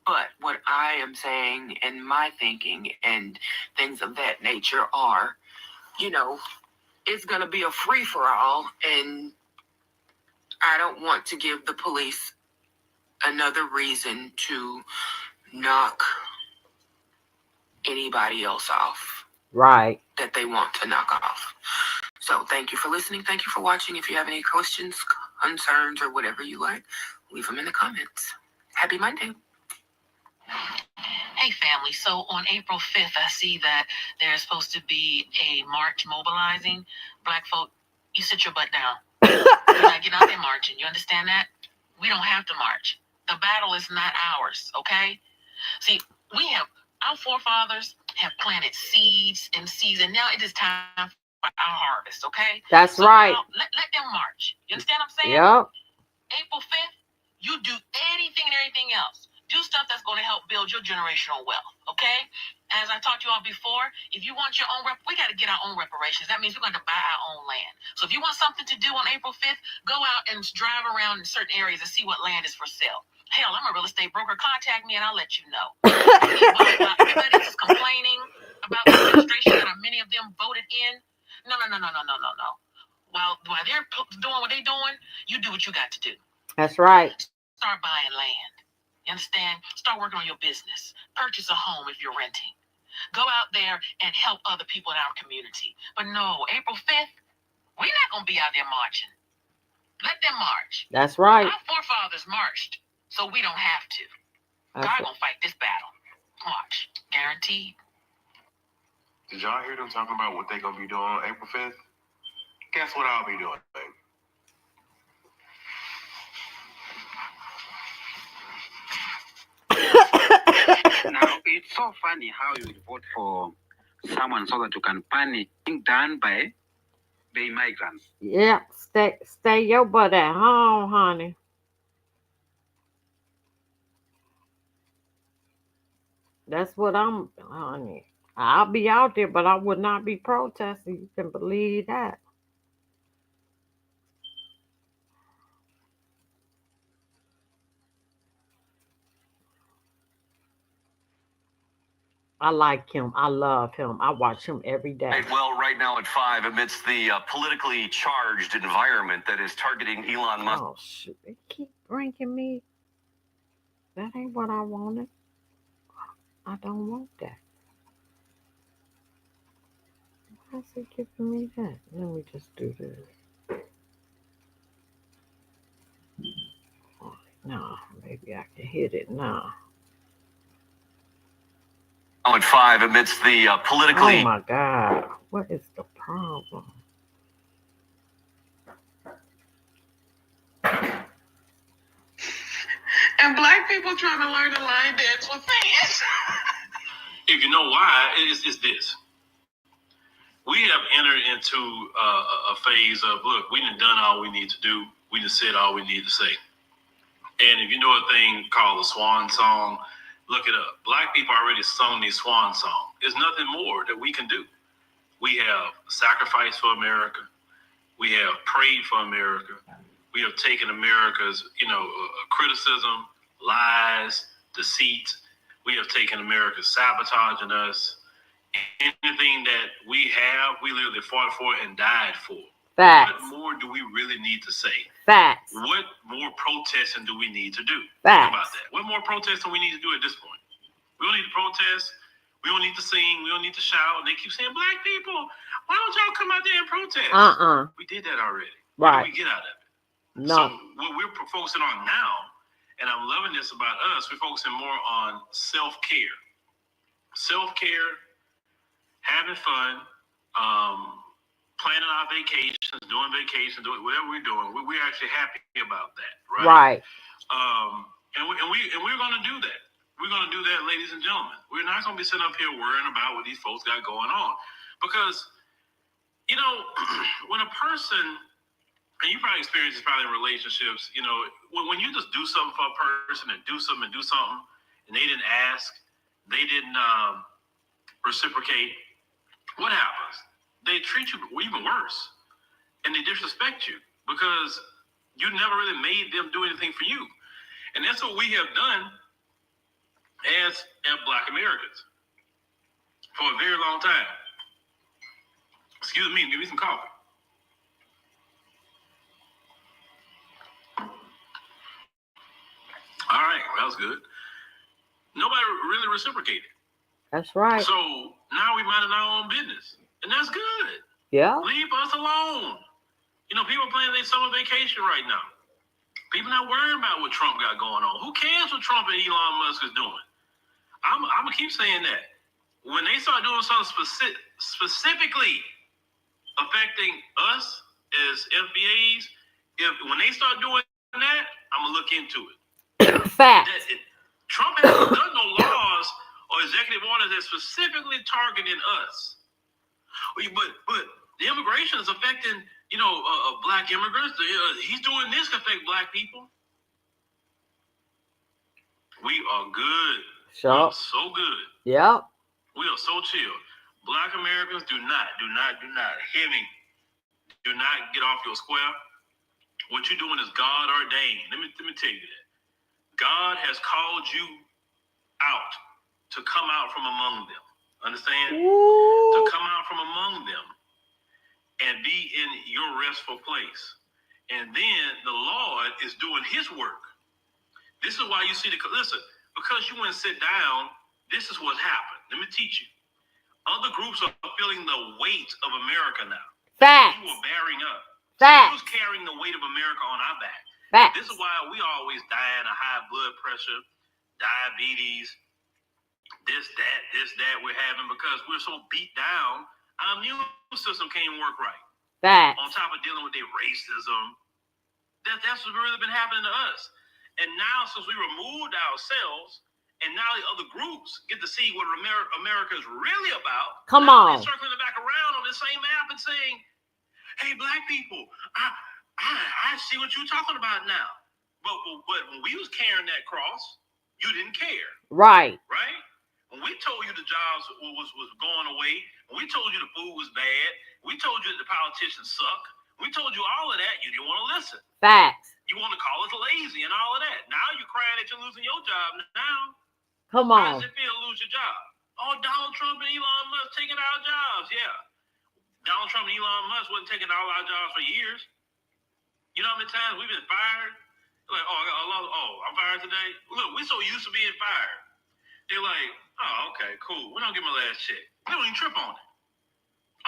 Speaker 3: But what I am saying and my thinking and things of that nature are, you know, it's going to be a free-for-all. And I don't want to give the police another reason to knock anybody else off.
Speaker 1: Right.
Speaker 3: That they want to knock off. So thank you for listening. Thank you for watching. If you have any questions, concerns, or whatever you like, leave them in the comments. Happy Monday.
Speaker 7: Hey, family. So on April 5th, I see that there's supposed to be a march mobilizing. Black folk, you sit your butt down. You're not getting out there marching. You understand that? We don't have to march. The battle is not ours, okay? See, our forefathers have planted seeds, and now it is time for our harvest, okay?
Speaker 1: That's right.
Speaker 7: Now, let them march. You understand what I'm saying?
Speaker 1: Yep.
Speaker 7: April 5th, you do anything and everything else. Do stuff that's going to help build your generational wealth, okay? As I talked to you all before, if you want your own we got to get our own reparations. That means we're going to buy our own land. So if you want something to do on April 5th, go out and drive around in certain areas and see what land is for sale. Hell, I'm a real estate broker. Contact me and I'll let you know. Everybody is complaining about the administration that many of them voted in. No. While they're doing what they're doing, you do what you got to do.
Speaker 1: That's right.
Speaker 7: Start buying land. You understand? Start working on your business. Purchase a home if you're renting. Go out there and help other people in our community. But no, April 5th, we're not going to be out there marching. Let them march.
Speaker 1: That's right.
Speaker 7: Our forefathers marched, so we don't have to. God gonna fight this battle. Watch. Guaranteed.
Speaker 8: Did y'all hear them talking about what they gonna be doing on April 5th? Guess what I'll be doing, baby?
Speaker 9: Now, it's so funny how you would vote for someone so that you can punish being done by the immigrants.
Speaker 1: Yeah, stay your butt at home, honey. That's what I'm, honey. I'll be out there, but I would not be protesting. You can believe that. I like him. I love him. I watch him every day.
Speaker 10: Right, well, right now at 5, amidst the politically charged environment that is targeting Elon Musk.
Speaker 1: Oh, shoot. They keep bringing me. That ain't what I wanted. I don't want that. Why is it giving me that? Let me just do this. No, maybe I can hit it now.
Speaker 10: Now at 5, amidst the politically.
Speaker 1: Oh my God. What is the problem?
Speaker 8: And black people trying to learn to line dance with fans. If you know why, it's this. We have entered into a phase of, look, we done all we need to do. We done said all we need to say. And if you know a thing called the swan song, look it up. Black people already sung the swan song. There's nothing more that we can do. We have sacrificed for America. We have prayed for America. We have taken America's, criticism, lies, deceit. We have taken America's sabotaging us. Anything that we have, we literally fought for and died for.
Speaker 1: Facts.
Speaker 8: What more do we really need to say?
Speaker 1: Facts.
Speaker 8: What more protesting do we need to do?
Speaker 1: Facts.
Speaker 8: Think about that. What more protesting we need to do at this point? We don't need to protest. We don't need to sing. We don't need to shout. And they keep saying, black people, why don't y'all come out there and protest? We did that already.
Speaker 1: Right.
Speaker 8: What did we get out of it?
Speaker 1: No.
Speaker 8: So what we're focusing on now, and I'm loving this about us, we're focusing more on self-care. Self-care, having fun, planning our vacations, doing whatever we're doing. We're actually happy about that, right?
Speaker 1: Right.
Speaker 8: And we're going to do that. We're going to do that, ladies and gentlemen. We're not going to be sitting up here worrying about what these folks got going on. Because, when a person, and you probably experience this probably in relationships, when you just do something for a person and do something, and they didn't ask, they didn't reciprocate, what happens? They treat you even worse, and they disrespect you because you never really made them do anything for you. And that's what we have done as Black Americans for a very long time. Excuse me, give me some coffee. All right, that was good. Nobody really reciprocated.
Speaker 1: That's right.
Speaker 8: So now we minding our own business, and that's good.
Speaker 1: Yeah.
Speaker 8: Leave us alone. People planning their summer vacation right now. People not worrying about what Trump got going on. Who cares what Trump and Elon Musk is doing? I'm gonna keep saying that. When they start doing something specifically affecting us as FBAs, when they start doing that, I'm gonna look into it.
Speaker 1: Facts.
Speaker 8: Trump hasn't done no laws or executive orders that specifically targeting us. But the immigration is affecting, Black immigrants. He's doing this to affect Black people. We are good.
Speaker 1: Sure.
Speaker 8: We are so good.
Speaker 1: Yep.
Speaker 8: We are so chill. Black Americans do not hear me. Do not get off your square. What you're doing is God ordained. Let me tell you that. God has called you out to come out from among them. Understand?
Speaker 1: Ooh.
Speaker 8: To come out from among them and be in your restful place. And then the Lord is doing his work. This is why you see listen, because you wouldn't sit down, this is what's happened. Let me teach you. Other groups are feeling the weight of America now.
Speaker 1: Facts.
Speaker 8: You were bearing up.
Speaker 1: Facts.
Speaker 8: Who's carrying the weight of America on our back?
Speaker 1: Facts.
Speaker 8: This is why we always dying of high blood pressure, diabetes, this, that we're having because we're so beat down. Our immune system can't work right.
Speaker 1: Facts.
Speaker 8: On top of dealing with their racism. That's what's really been happening to us. And now, since we removed ourselves, and now the other groups get to see what America is really about.
Speaker 1: Come
Speaker 8: now
Speaker 1: on.
Speaker 8: they're circling it back around on the same app and saying, hey, black people, I see what you're talking about now. But when we was carrying that cross, you didn't care.
Speaker 1: Right.
Speaker 8: Right? When we told you the jobs was going away, when we told you the food was bad, we told you that the politicians suck, we told you all of that, you didn't want to listen.
Speaker 1: Facts.
Speaker 8: You want to call us lazy and all of that. Now you're crying that you're losing your job now.
Speaker 1: Come
Speaker 8: How
Speaker 1: on.
Speaker 8: does it feel to lose your job? Oh, Donald Trump and Elon Musk taking our jobs. Yeah. Donald Trump and Elon Musk wasn't taking all our jobs for years. You know how many times we've been fired? Like, I'm fired today. Look, we're so used to being fired. They're like, oh, okay, cool. We don't get my last check. We don't even trip on it.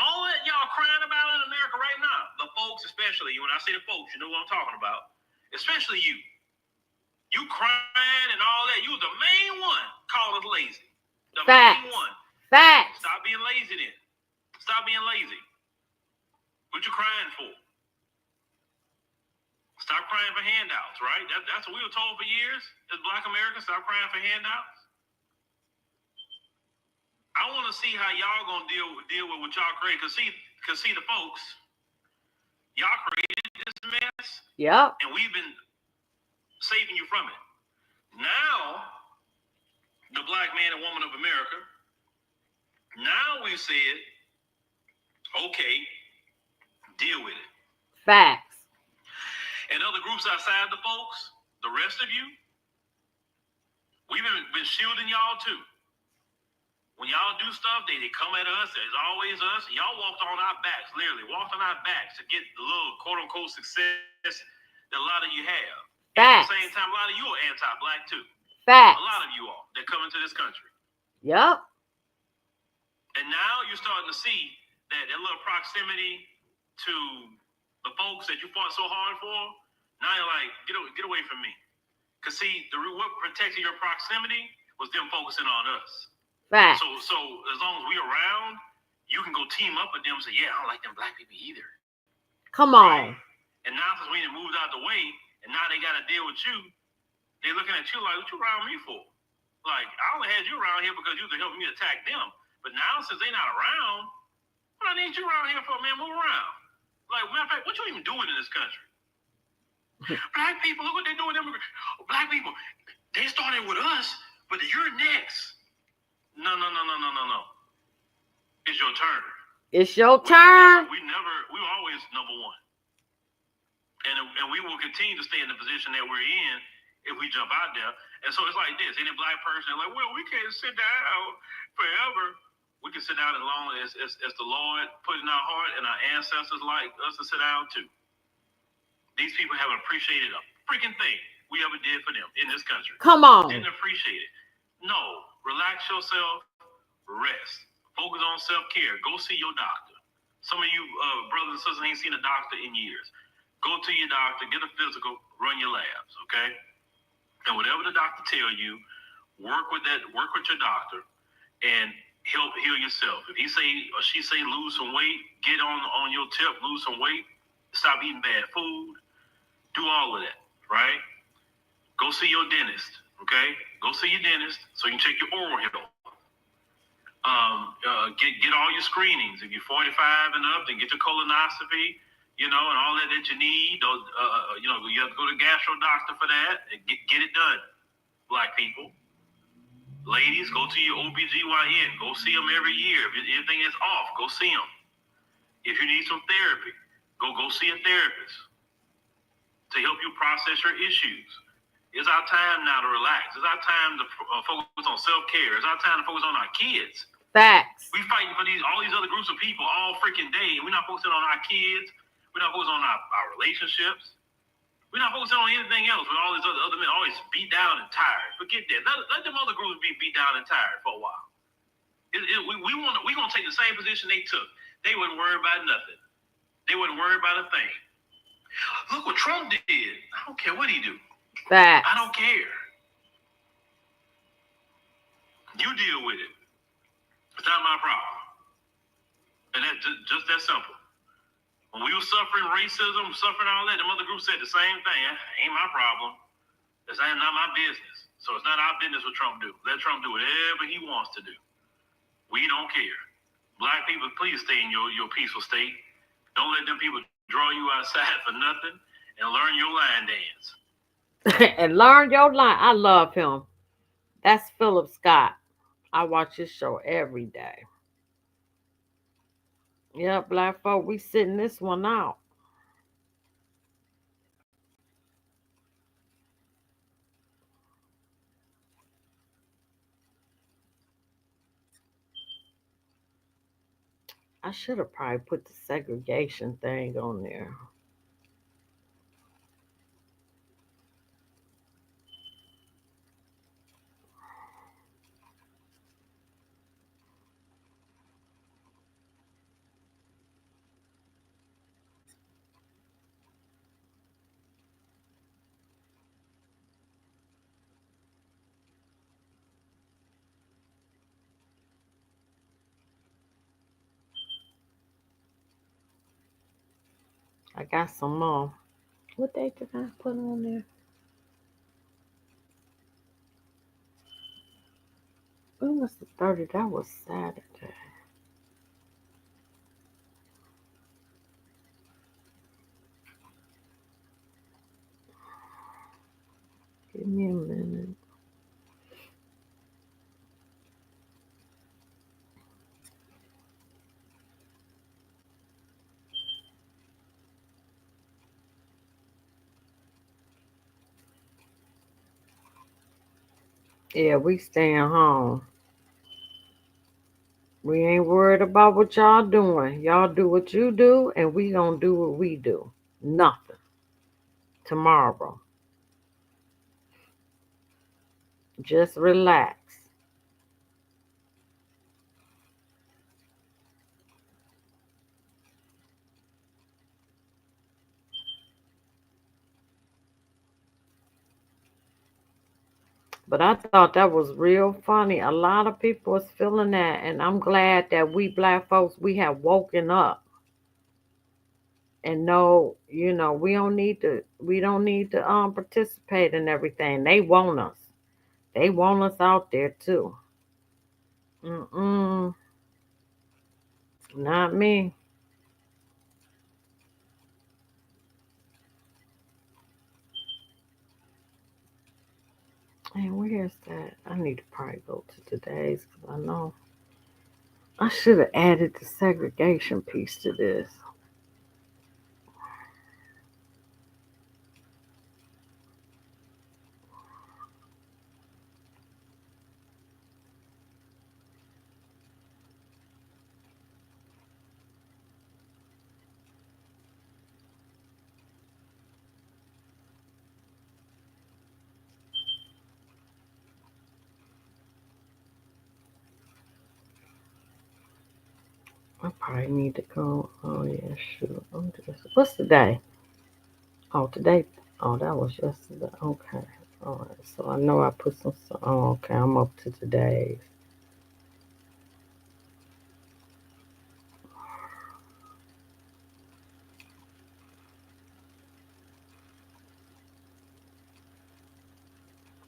Speaker 8: All that y'all crying about in America right now, the folks especially, when I say the folks, you know what I'm talking about, especially you. You crying and all that. You was the main one calling us lazy. The
Speaker 1: Facts.
Speaker 8: main one.
Speaker 1: Facts.
Speaker 8: Stop being lazy then. Stop being lazy. What you crying for? Stop crying for handouts, right? That's what we were told for years as Black Americans. Stop crying for handouts. I want to see how y'all gonna deal with what y'all create. Cause see the folks, y'all created this mess.
Speaker 1: Yep.
Speaker 8: And we've been saving you from it. Now, the black man and woman of America, now we said, okay, deal with it.
Speaker 1: Facts.
Speaker 8: And other groups outside the folks, the rest of you, we've been shielding y'all too. When y'all do stuff, they come at us. There's always us. Y'all walked on our backs, literally walked on our backs to get the little quote-unquote success that a lot of you have.
Speaker 1: Facts.
Speaker 8: At the same time, a lot of you are anti-black too.
Speaker 1: Facts.
Speaker 8: A lot of you are that come into this country.
Speaker 1: Yep.
Speaker 8: And now you're starting to see that little proximity to the folks that you fought so hard for. Now you're like, get away from me. Because see, what protected your proximity was them focusing on us.
Speaker 1: Facts.
Speaker 8: So as long as we're around, you can go team up with them and say, yeah, I don't like them black people either.
Speaker 1: Come on.
Speaker 8: And now since we done moved out the way, and now they got to deal with you, they're looking at you like, what you around me for? Like, I only had you around here because you was helping me attack them. But now since they're not around, what I need you around here for, man? Move around. Like, matter of fact, what you even doing in this country? Black people, look what they're doing. Black people, they started with us, but you're next. No. It's your turn.
Speaker 1: It's your turn.
Speaker 8: We were always number one. And we will continue to stay in the position that we're in if we jump out there. And so it's like this. Any black person like, well, we can't sit down forever. We can sit down as long as the Lord put in our heart and our ancestors like us to sit down too. These people haven't appreciated a freaking thing we ever did for them in this country.
Speaker 1: Come on.
Speaker 8: Didn't appreciate it. No. Relax yourself. Rest. Focus on self-care. Go see your doctor. Some of you brothers and sisters ain't seen a doctor in years. Go to your doctor, get a physical, run your labs, okay? And whatever the doctor tell you, work with your doctor and help heal yourself. If he say or she say lose some weight, get on your tip, lose some weight, stop eating bad food, do all of that, right? Go see your dentist, okay? Go see your dentist so you can check your oral health. Get all your screenings. If you're 45 and up, then get your colonoscopy, and all that you need. You have to go to a gastro doctor for that and get it done. Black people. Ladies, go to your OBGYN. Go see them every year. If anything is off, go see them. If you need some therapy, go see a therapist to help you process your issues. It's our time now to relax. It's our time to focus on self-care. It's our time to focus on our kids.
Speaker 1: Facts.
Speaker 8: We fighting for all these other groups of people all freaking day, and we're not focusing on our kids. We're not focusing on our relationships. We're not focusing on anything else with all these other men always beat down and tired. Forget that. Let them other groups be beat down and tired for a while. We're going to take the same position they took. They wouldn't worry about nothing. They wouldn't worry about a thing. Look what Trump did. I don't care what he do.
Speaker 1: Facts.
Speaker 8: I don't care. You deal with it. It's not my problem. And that's just that simple. When we were suffering racism, suffering all that, the other group said the same thing. Ain't my problem. It's not my business. So it's not our business what Trump do. Let Trump do whatever he wants to do. We don't care. Black people, please stay in your peaceful state. Don't let them people draw you outside for nothing, and learn your line dance.
Speaker 1: And learn your line. I love him. That's Philip Scott. I watch his show every day. Yeah, black folk, we sitting this one out. I should have probably put the segregation thing on there. I got some more. What date did I put on there? When was the 30th? That was Saturday. Give me a minute. Yeah, we staying home. We ain't worried about what y'all doing. Y'all do what you do, and we gonna do what we do. Nothing. Tomorrow. Just relax. But I thought that was real funny. A lot of people was feeling that, and I'm glad that we black folks, we have woken up and know, we don't need to participate in everything. They want us. They want us out there too. Mm-mm. Not me. And where's that? I need to probably go to today's because I know I should have added the segregation piece to this. I probably need to go. Oh yeah, shoot. What's the day? Oh, today. Oh, that was yesterday. Okay. All right. So I know I put some. Oh, okay. I'm up to today.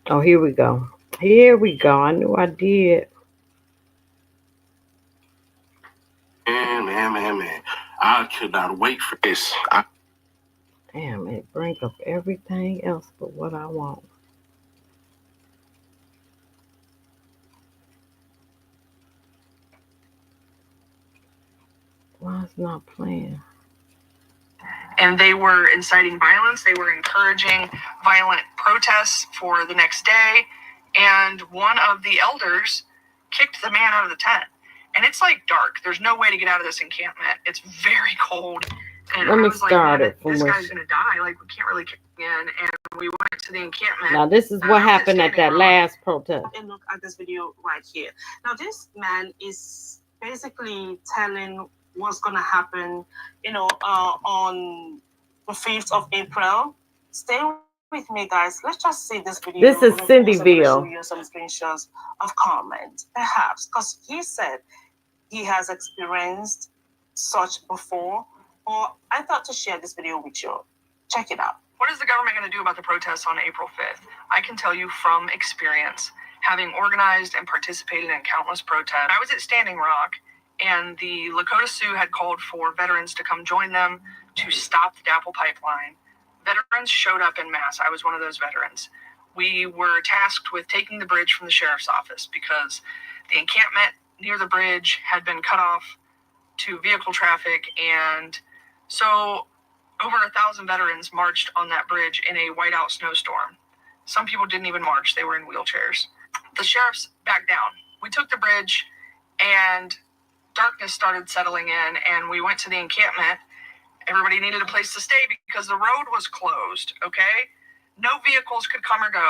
Speaker 1: Oh, here we go. Here we go. I knew I did.
Speaker 11: Man. I could not wait for this.
Speaker 1: Damn, it brings up everything else but what I want. Why it's not playing?
Speaker 12: And they were inciting violence. They were encouraging violent protests for the next day. And one of the elders kicked the man out of the tent. And it's like dark. There's no way to get out of this encampment. It's very cold. And
Speaker 1: Let me
Speaker 12: I was
Speaker 1: start
Speaker 12: like,
Speaker 1: it from
Speaker 12: this
Speaker 1: where
Speaker 12: guy's going to die. Like, we can't really kick him in. And we went to the encampment.
Speaker 1: Now, this is what happened at that last protest.
Speaker 13: And look at this video right here. Now, this man is basically telling what's going to happen, on the 5th of April. Stay with me, guys. Let's just see this video.
Speaker 1: This is Cindyville.
Speaker 13: Show you some screenshots of comments, perhaps, because he said he has experienced such before. Or I thought to share this video with you. Check it out.
Speaker 12: What is the government going to do about the protests on April 5th? I can tell you from experience, having organized and participated in countless protests. I was at Standing Rock, and the Lakota Sioux had called for veterans to come join them to stop the DAPL pipeline. Veterans showed up en masse. I was one of those veterans. We were tasked with taking the bridge from the sheriff's office because the encampment near the bridge had been cut off to vehicle traffic, and so over 1,000 veterans marched on that bridge in a whiteout snowstorm. Some people didn't even march. They were in wheelchairs. The sheriffs backed down. We took the bridge, and darkness started settling in, and we went to the encampment. Everybody needed a place to stay because the road was closed, okay? No vehicles could come or go.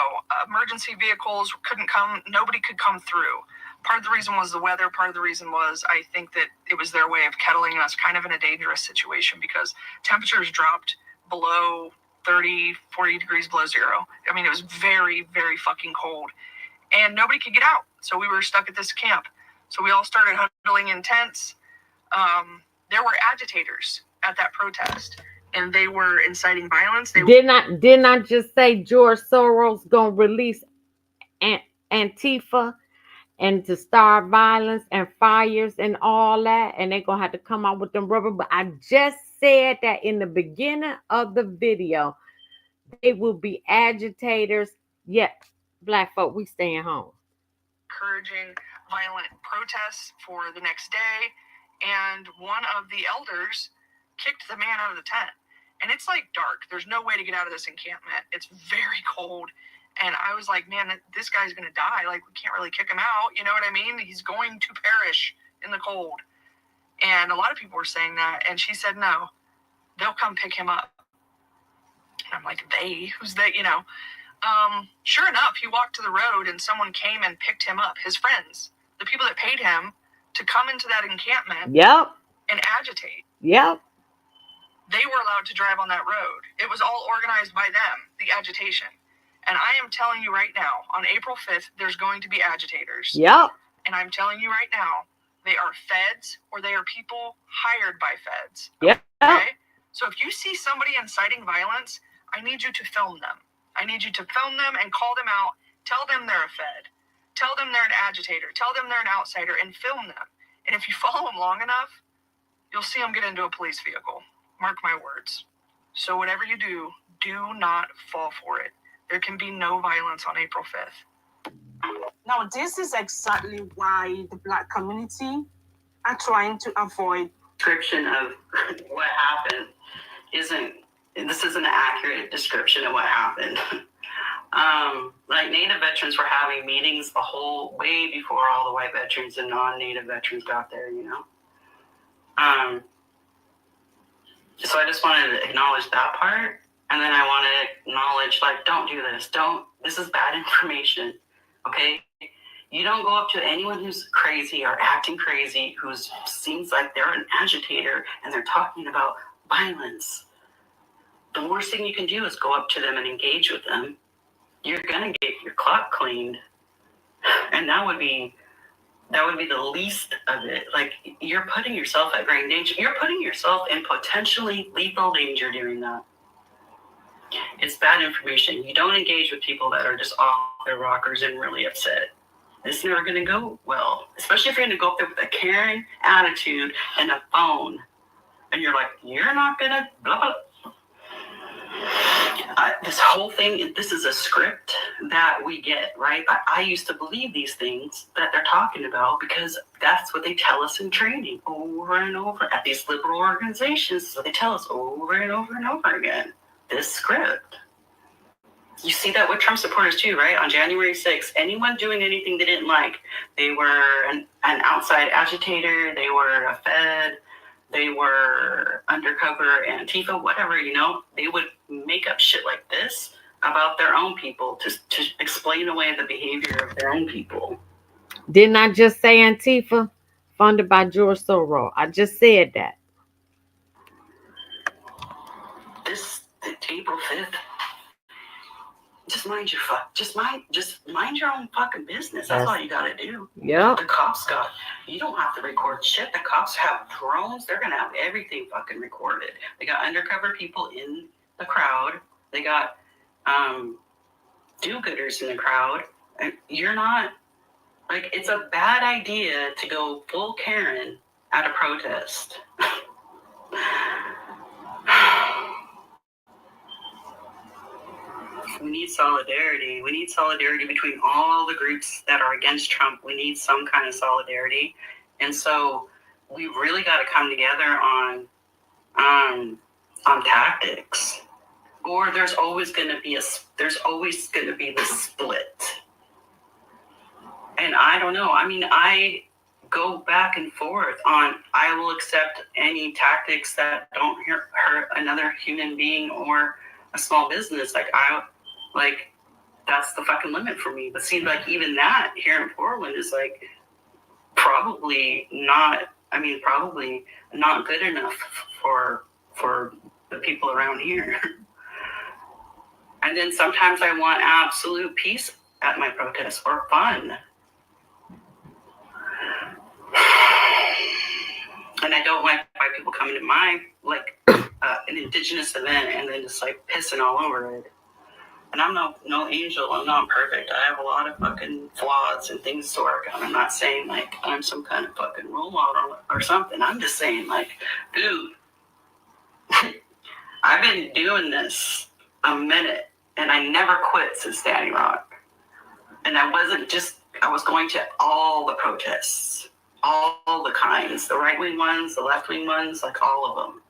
Speaker 12: Emergency vehicles couldn't come. Nobody could come through. Part of the reason was the weather. Part of the reason was I think that it was their way of kettling us kind of in a dangerous situation because temperatures dropped below 30, 40 degrees below zero. I mean, it was very, very fucking cold. And nobody could get out. So we were stuck at this camp. So we all started huddling in tents. There were agitators at that protest, and they were inciting violence.
Speaker 1: Didn't I just say George Soros gonna release Antifa and to start violence and fires and all that, and they're gonna have to come out with them rubber? But I just said that in the beginning of the video, they will be agitators. Yeah, black folk, we staying home.
Speaker 12: Encouraging violent protests for the next day, and one of the elders kicked the man out of the tent. And it's like dark. There's no way to get out of this encampment. It's very cold. And I was like, man, this guy's going to die. Like, we can't really kick him out. You know what I mean? He's going to perish in the cold. And a lot of people were saying that. And she said, no, they'll come pick him up. And I'm like, they? Who's they? You know? Sure enough, he walked to the road and someone came and picked him up. His friends, the people that paid him to come into that encampment and agitate. They were allowed to drive on that road. It was all organized by them, the agitation. And I am telling you right now, on April 5th, there's going to be agitators. And I'm telling you right now, they are feds or they are people hired by feds. Okay? So if you see somebody inciting violence, I need you to film them. I need you to film them and call them out. Tell them they're a fed. Tell them they're an agitator. Tell them they're an outsider and film them. And if you follow them long enough, you'll see them get into a police vehicle. Mark my words. So whatever you do, do not fall for it. There can be no violence on April 5th.
Speaker 13: Now, this is exactly why the Black community are trying to avoid.
Speaker 14: Description of what happened isn't an accurate description of what happened. Like Native veterans were having meetings the whole way before all the white veterans and non-Native veterans got there, you know. So I just wanted to acknowledge that part, and then I want to acknowledge, like, don't do this. This is bad information, okay? You don't go up to anyone who's crazy or acting crazy, who seems like they're an agitator and they're talking about violence. The worst thing you can do is go up to them and engage with them. You're gonna get your clock cleaned, and that would be the least of it. Like, you're putting yourself at great danger. You're putting yourself in potentially lethal danger doing that. It's bad information. You don't engage with people that are just off their rockers and really upset. It's never going to go well, especially if you're going to go up there with a caring attitude and a phone, and you're like, you're not going to blah, blah. This whole thing, this is a script that we get, right? I used to believe these things that they're talking about because that's what they tell us in training over and over at these liberal organizations. So they tell us over and over and over again, this script. You see that with Trump supporters too, right? On January 6th, anyone doing anything they didn't like, they were an outside agitator, they were a Fed, they were undercover Antifa, whatever, you know, they would make up shit like this about their own people to explain away the behavior of their own people.
Speaker 1: Didn't I just say Antifa? Funded by George Soros. I just said that.
Speaker 14: This April 5th, just mind your own fucking business. That's all you gotta do.
Speaker 1: Yeah.
Speaker 14: The cops you don't have to record shit. The cops have drones. They're gonna have everything fucking recorded. They got undercover people in the crowd. They got do-gooders in the crowd. And you're not, like, it's a bad idea to go full Karen at a protest. We need solidarity. We need solidarity between all the groups that are against Trump. We need some kind of solidarity. And so we really got to come together on tactics. Or there's always going to be the split. And I don't know. I mean, I go back and forth on I will accept any tactics that don't hurt another human being or a small business. That's the fucking limit for me. But see, like, even that here in Portland is like probably not good enough for the people around here. And then sometimes I want absolute peace at my protests or fun. And I don't like white people coming to my, an indigenous event and then just, pissing all over it. And I'm no angel. I'm not perfect. I have a lot of fucking flaws and things to work on. I'm not saying, I'm some kind of fucking role model or something. I'm just saying, dude, I've been doing this a minute, and I never quit since Standing Rock. And I was going to all the protests, all the kinds, the right-wing ones, the left-wing ones, all of them.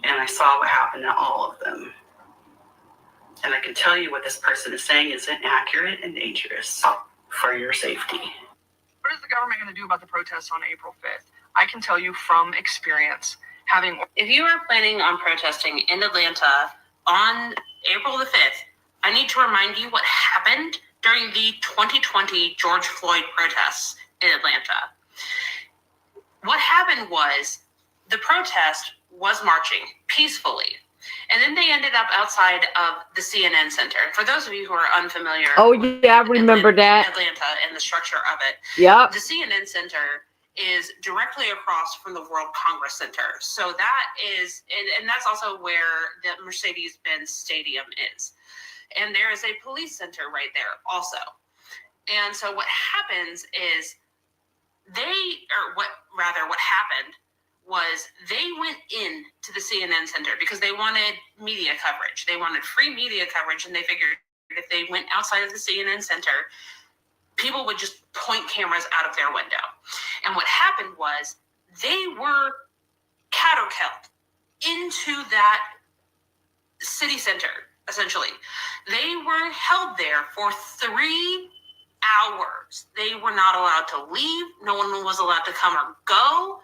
Speaker 14: And I saw what happened to all of them. And I can tell you what this person is saying is inaccurate and dangerous for your safety.
Speaker 12: What is the government going to do about the protests on April 5th? I can tell you from experience,
Speaker 7: If you are planning on protesting in Atlanta on April the 5th, I need to remind you what happened during the 2020 George Floyd protests in Atlanta. What happened was the protest was marching peacefully. And then they ended up outside of the CNN Center. For those of you who are unfamiliar,
Speaker 1: I remember that.
Speaker 7: Atlanta and the structure of it.
Speaker 1: Yep.
Speaker 7: The CNN Center is directly across from the World Congress Center. So that is, and that's also where the Mercedes-Benz Stadium is. And there is a police center right there also. And so what happens is what happened was they went in to the CNN Center because they wanted media coverage. They wanted free media coverage, and they figured if they went outside of the CNN Center, people would just point cameras out of their window. And what happened was they were cattle-killed into that city center, essentially. They were held there for 3 hours. They were not allowed to leave. No one was allowed to come or go.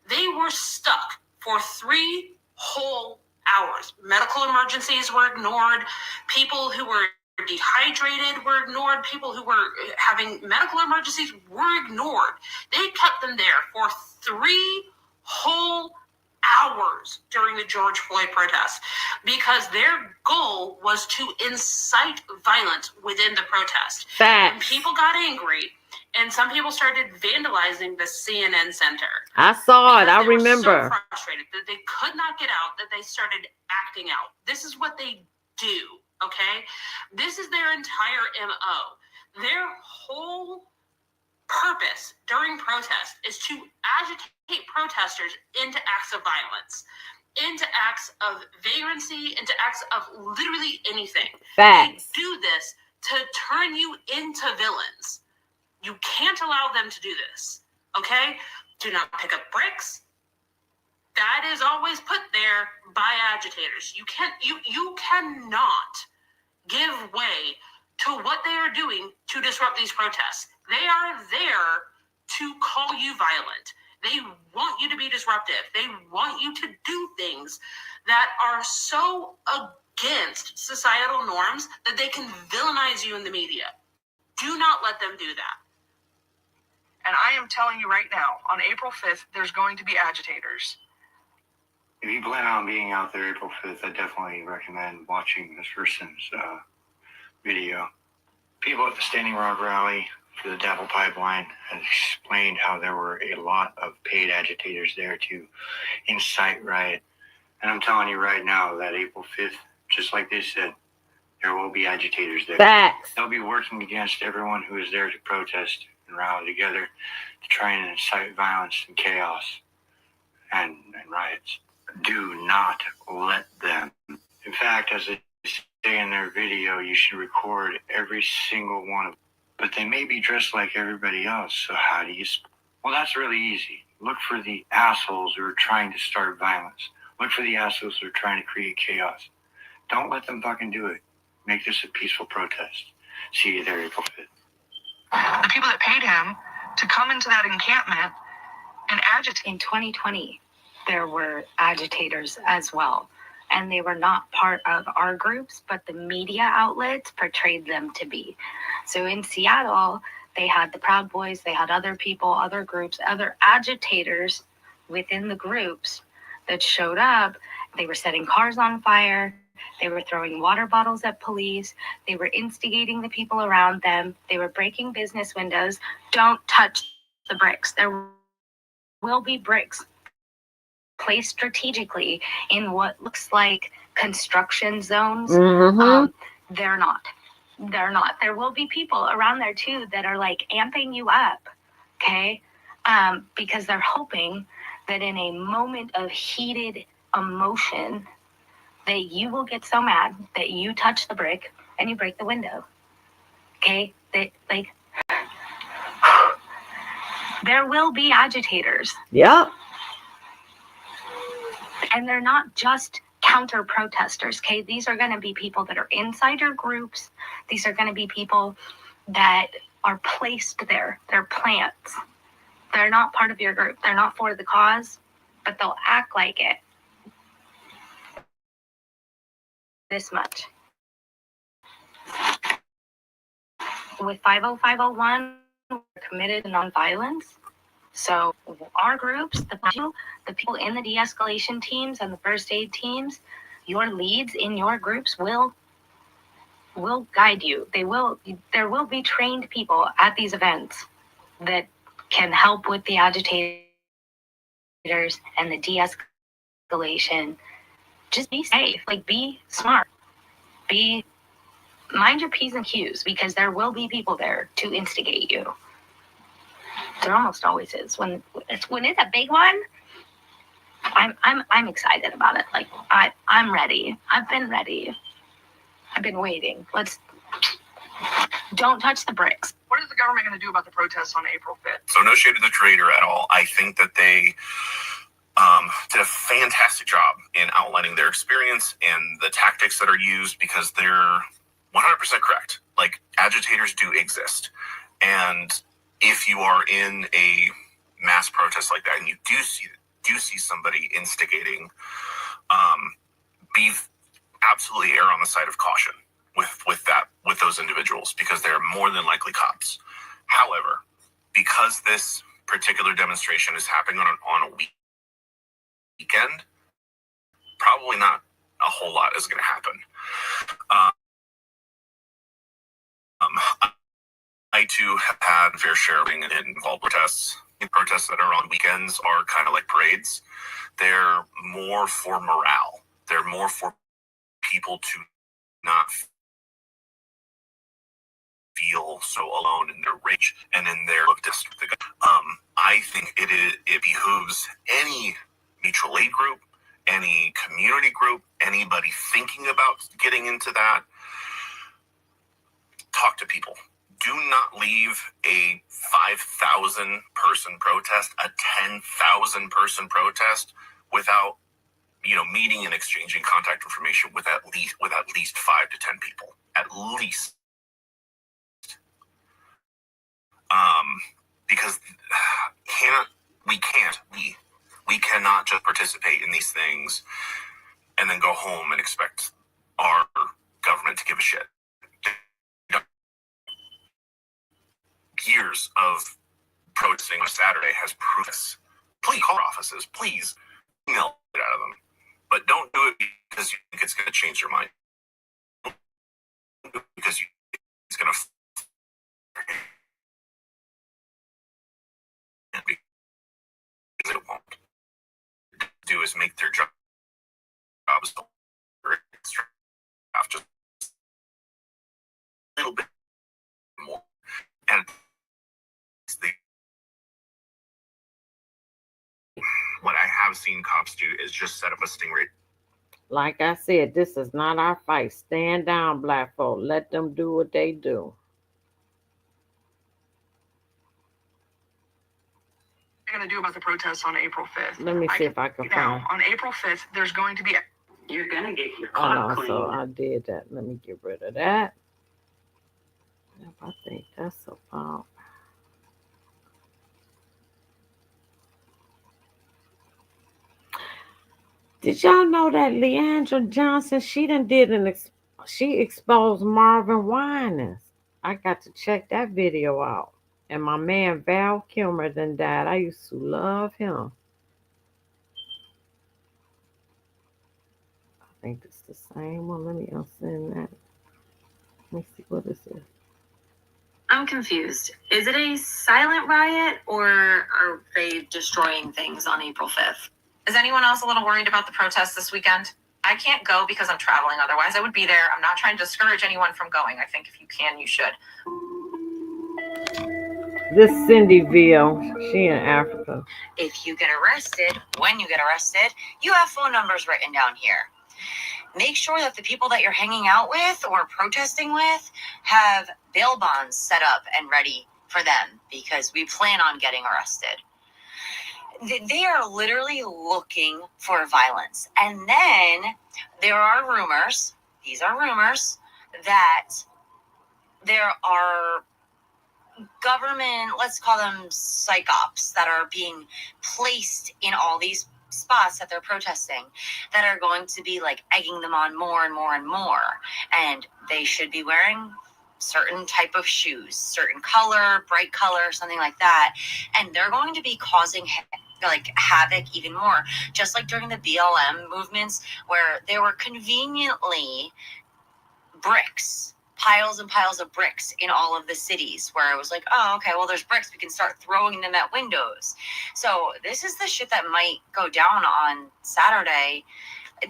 Speaker 7: They were stuck for 3 whole hours. Medical emergencies were ignored. People who were dehydrated were ignored. People who were having medical emergencies were ignored. They kept them there for 3 whole hours during the George Floyd protests because their goal was to incite violence within the protest.
Speaker 1: Facts.
Speaker 7: And people got angry, and some people started vandalizing the CNN Center.
Speaker 1: I saw it. I remember.
Speaker 7: They were so frustrated that they could not get out that they started acting out. This is what they do, okay? This is their entire MO. Their whole purpose during protest is to agitate protesters into acts of violence, into acts of vagrancy, into acts of literally anything.
Speaker 1: Facts.
Speaker 7: They do this to turn you into villains. You can't allow them to do this, okay? Do not pick up bricks. That is always put there by agitators. You cannot give way to what they are doing to disrupt these protests. They are there to call you violent. They want you to be disruptive. They want you to do things that are so against societal norms that they can villainize you in the media. Do not let them do that.
Speaker 12: And I am telling you right now, on April 5th, there's going to be agitators.
Speaker 15: If you plan on being out there April 5th, I definitely recommend watching this person's video. People at the Standing Rock rally for the DAPL pipeline has explained how there were a lot of paid agitators there to incite riot. And I'm telling you right now that April 5th, just like they said, there will be agitators there.
Speaker 1: Facts.
Speaker 15: They'll be working against everyone who is there to protest. and rally together to try and incite violence and chaos and riots. Do not let them. In fact, as they say in their video, you should record every single one of them. But they may be dressed like everybody else, so how do you... Well, that's really easy. Look for the assholes who are trying to start violence. Look for the assholes who are trying to create chaos. Don't let them fucking do it. Make this a peaceful protest. See you there April 5th.
Speaker 12: The people that paid him to come into that encampment and agitate.
Speaker 6: In 2020, there were agitators as well. And they were not part of our groups, but the media outlets portrayed them to be. So in Seattle, they had the Proud Boys, they had other people, other groups, other agitators within the groups that showed up. They were setting cars on fire. They were throwing water bottles at police. They were instigating the people around them. They were breaking business windows. Don't touch the bricks. There will be bricks placed strategically in what looks like construction zones. They're not. There will be people around there too that are like amping you up, okay? Because they're hoping that in a moment of heated emotion that you will get so mad that you touch the brick and you break the window, okay? That like there will be agitators.
Speaker 1: Yep.
Speaker 6: And they're not just counter protesters, okay? These are going to be people that are inside your groups. These are going to be people that are placed there. They're plants. They're not part of your group. They're not for the cause, but they'll act like it. This much. With 50501, we're committed to nonviolence. So our groups, the people in the de-escalation teams and the first aid teams, your leads in your groups will guide you. There will be trained people at these events that can help with the agitators and the de-escalation. Just be safe, like be smart, mind your P's and Q's, because there will be people there to instigate you. There almost always is. When it's a big one, I'm excited about it. Like I'm ready. I've been ready. I've been waiting. Don't touch the bricks.
Speaker 12: What is the government going to do about the protests on April 5th?
Speaker 16: So no shade to the Trader at all. I think that they did a fantastic job in outlining their experience and the tactics that are used, because they're 100% correct. Like, agitators do exist. And if you are in a mass protest like that and you do see somebody instigating, be absolutely err on the side of caution with those individuals, because they're more than likely cops. However, because this particular demonstration is happening on a weekend, probably not a whole lot is going to happen. I too have had a fair share of being involved with protests. Protests that are on weekends are kind of like parades. They're more for morale. They're more for people to not feel so alone in their rage and in their district. I think it behooves any mutual aid group, any community group, anybody thinking about getting into that, talk to people. Do not leave a 5,000 person protest, a 10,000 person protest without, meeting and exchanging contact information with at least 5 to 10 people, at least. Because we cannot just participate in these things and then go home and expect our government to give a shit. Years of protesting on Saturday has proved this. Please call our offices. Please email it out of them. But don't do it because you think it's going to change your mind. Don't do it because you think it's going to... Because it won't. Do is make their jobs just a little bit more. And have seen cops do is just set up a stingray.
Speaker 1: Like I said, this is not our fight. Stand down, black folk. Let them do what they do.
Speaker 12: What are you going to do about the protests on April 5th?
Speaker 1: Let me see if I can find.
Speaker 12: On April 5th, there's going to be
Speaker 14: You're going to get your
Speaker 1: Oh,
Speaker 14: clock
Speaker 1: no,
Speaker 14: cleaned.
Speaker 1: so I did that. Let me get rid of that. I think that's a fault. Did y'all know that Leandra Johnson, she exposed Marvin Winans. I got to check that video out. And my man Val Kilmer then died. I used to love him. I think it's the same one. Let me unsend that. Let me see what this is.
Speaker 6: I'm confused. Is it a silent riot or are they destroying things on April 5th?
Speaker 2: Is anyone else a little worried about the protests this weekend? I can't go because I'm traveling. Otherwise, I would be there. I'm not trying to discourage anyone from going. I think if you can, you should.
Speaker 1: This Cindy Ville, she in Africa.
Speaker 6: If you get arrested, when you get arrested, you have phone numbers written down here. Make sure that the people that you're hanging out with or protesting with have bail bonds set up and ready for them because we plan on getting arrested. They are literally looking for violence. And then there are rumors, these are rumors, that there are government, let's call them psychops, that are being placed in all these spots that they're protesting that are going to be like egging them on more and more and more. And they should be wearing certain type of shoes, certain color, bright color, something like that. And they're going to be causing like havoc even more, just like during the BLM movements where there were conveniently bricks, piles and piles of bricks in all of the cities where it was like, oh, okay, well, there's bricks. We can start throwing them at windows. So this is the shit that might go down on Saturday.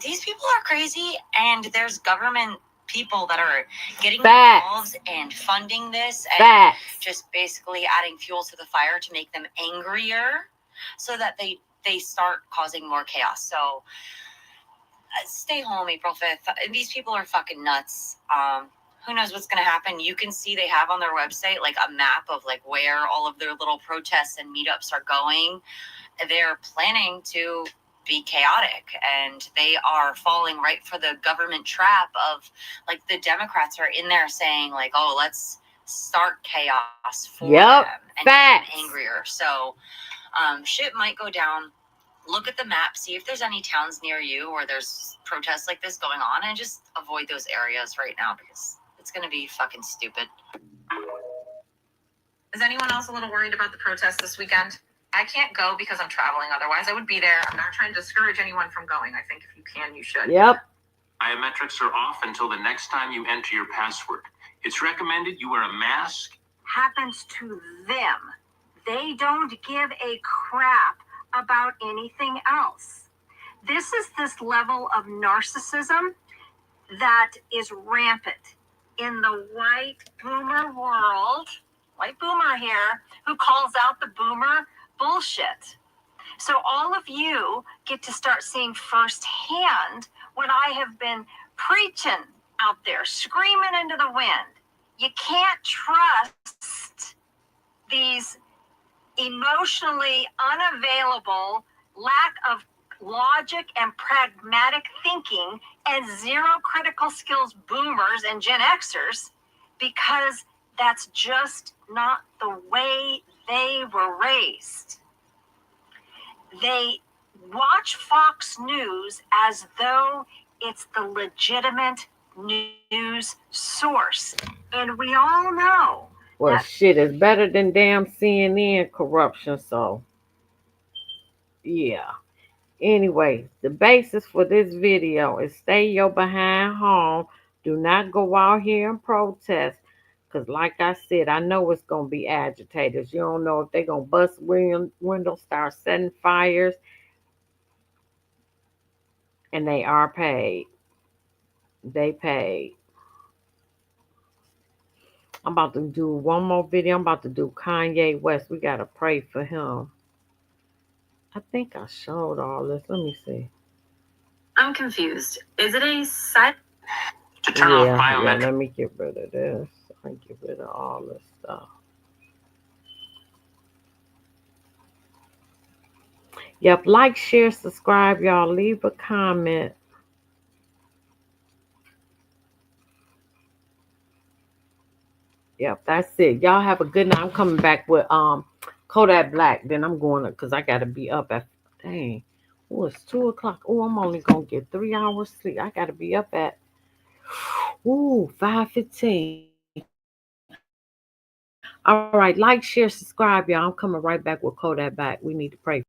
Speaker 6: These people are crazy, and there's government people that are getting involved and funding this and just basically adding fuel to the fire to make them angrier so that they start causing more chaos. So stay home April 5th. These people are fucking nuts. Who knows what's going to happen? You can see they have on their website like a map of like where all of their little protests and meetups are going. They're planning to be chaotic, and they are falling right for the government trap of like the Democrats are in there saying like, oh, let's start chaos for them and get them angrier. So shit might go down. Look at the map, see if there's any towns near you where there's protests like this going on, and just avoid those areas right now because it's going to be fucking stupid.
Speaker 2: Is anyone else a little worried about the protests this weekend? I can't go because I'm traveling. Otherwise, I would be there. I'm not trying to discourage anyone from going. I think if you can, you should.
Speaker 1: Yep.
Speaker 8: Biometrics are off until the next time you enter your password. It's recommended you wear a mask.
Speaker 17: Happens to them. They don't give a crap about anything else. This is this level of narcissism that is rampant in the white boomer world. White boomer here who calls out the boomer bullshit. So all of you get to start seeing firsthand what I have been preaching out there, screaming into the wind. You can't trust these emotionally unavailable, lack of logic and pragmatic thinking, and zero critical skills boomers and Gen Xers, because that's just not the way they were raised. They watch Fox News as though it's the legitimate news source. And we all know
Speaker 1: well, shit is better than damn CNN corruption, so yeah. Anyway, the basis for this video is stay your behind home. Do not go out here and protest. Because like I said, I know it's going to be agitators. You don't know if they're going to bust windows, start setting fires. And they are paid. They paid. I'm about to do one more video. I'm about to do Kanye West. We got to pray for him. I think I showed all this. Let me see.
Speaker 6: I'm confused. Is it a side?
Speaker 4: To turn off
Speaker 1: Yeah,
Speaker 4: biometric.
Speaker 1: let me get rid of this. I get rid of all this stuff. Yep, like, share, subscribe, y'all. Leave a comment. Yep, that's it. Y'all have a good night. I'm coming back with Kodak Black. Then I'm going to, because I got to be up at, dang. Oh, it's 2 o'clock. Oh, I'm only going to get 3 hours sleep. I got to be up at, 5:15. All right, like, share, subscribe, y'all. I'm coming right back with Kodak Black. We need to pray.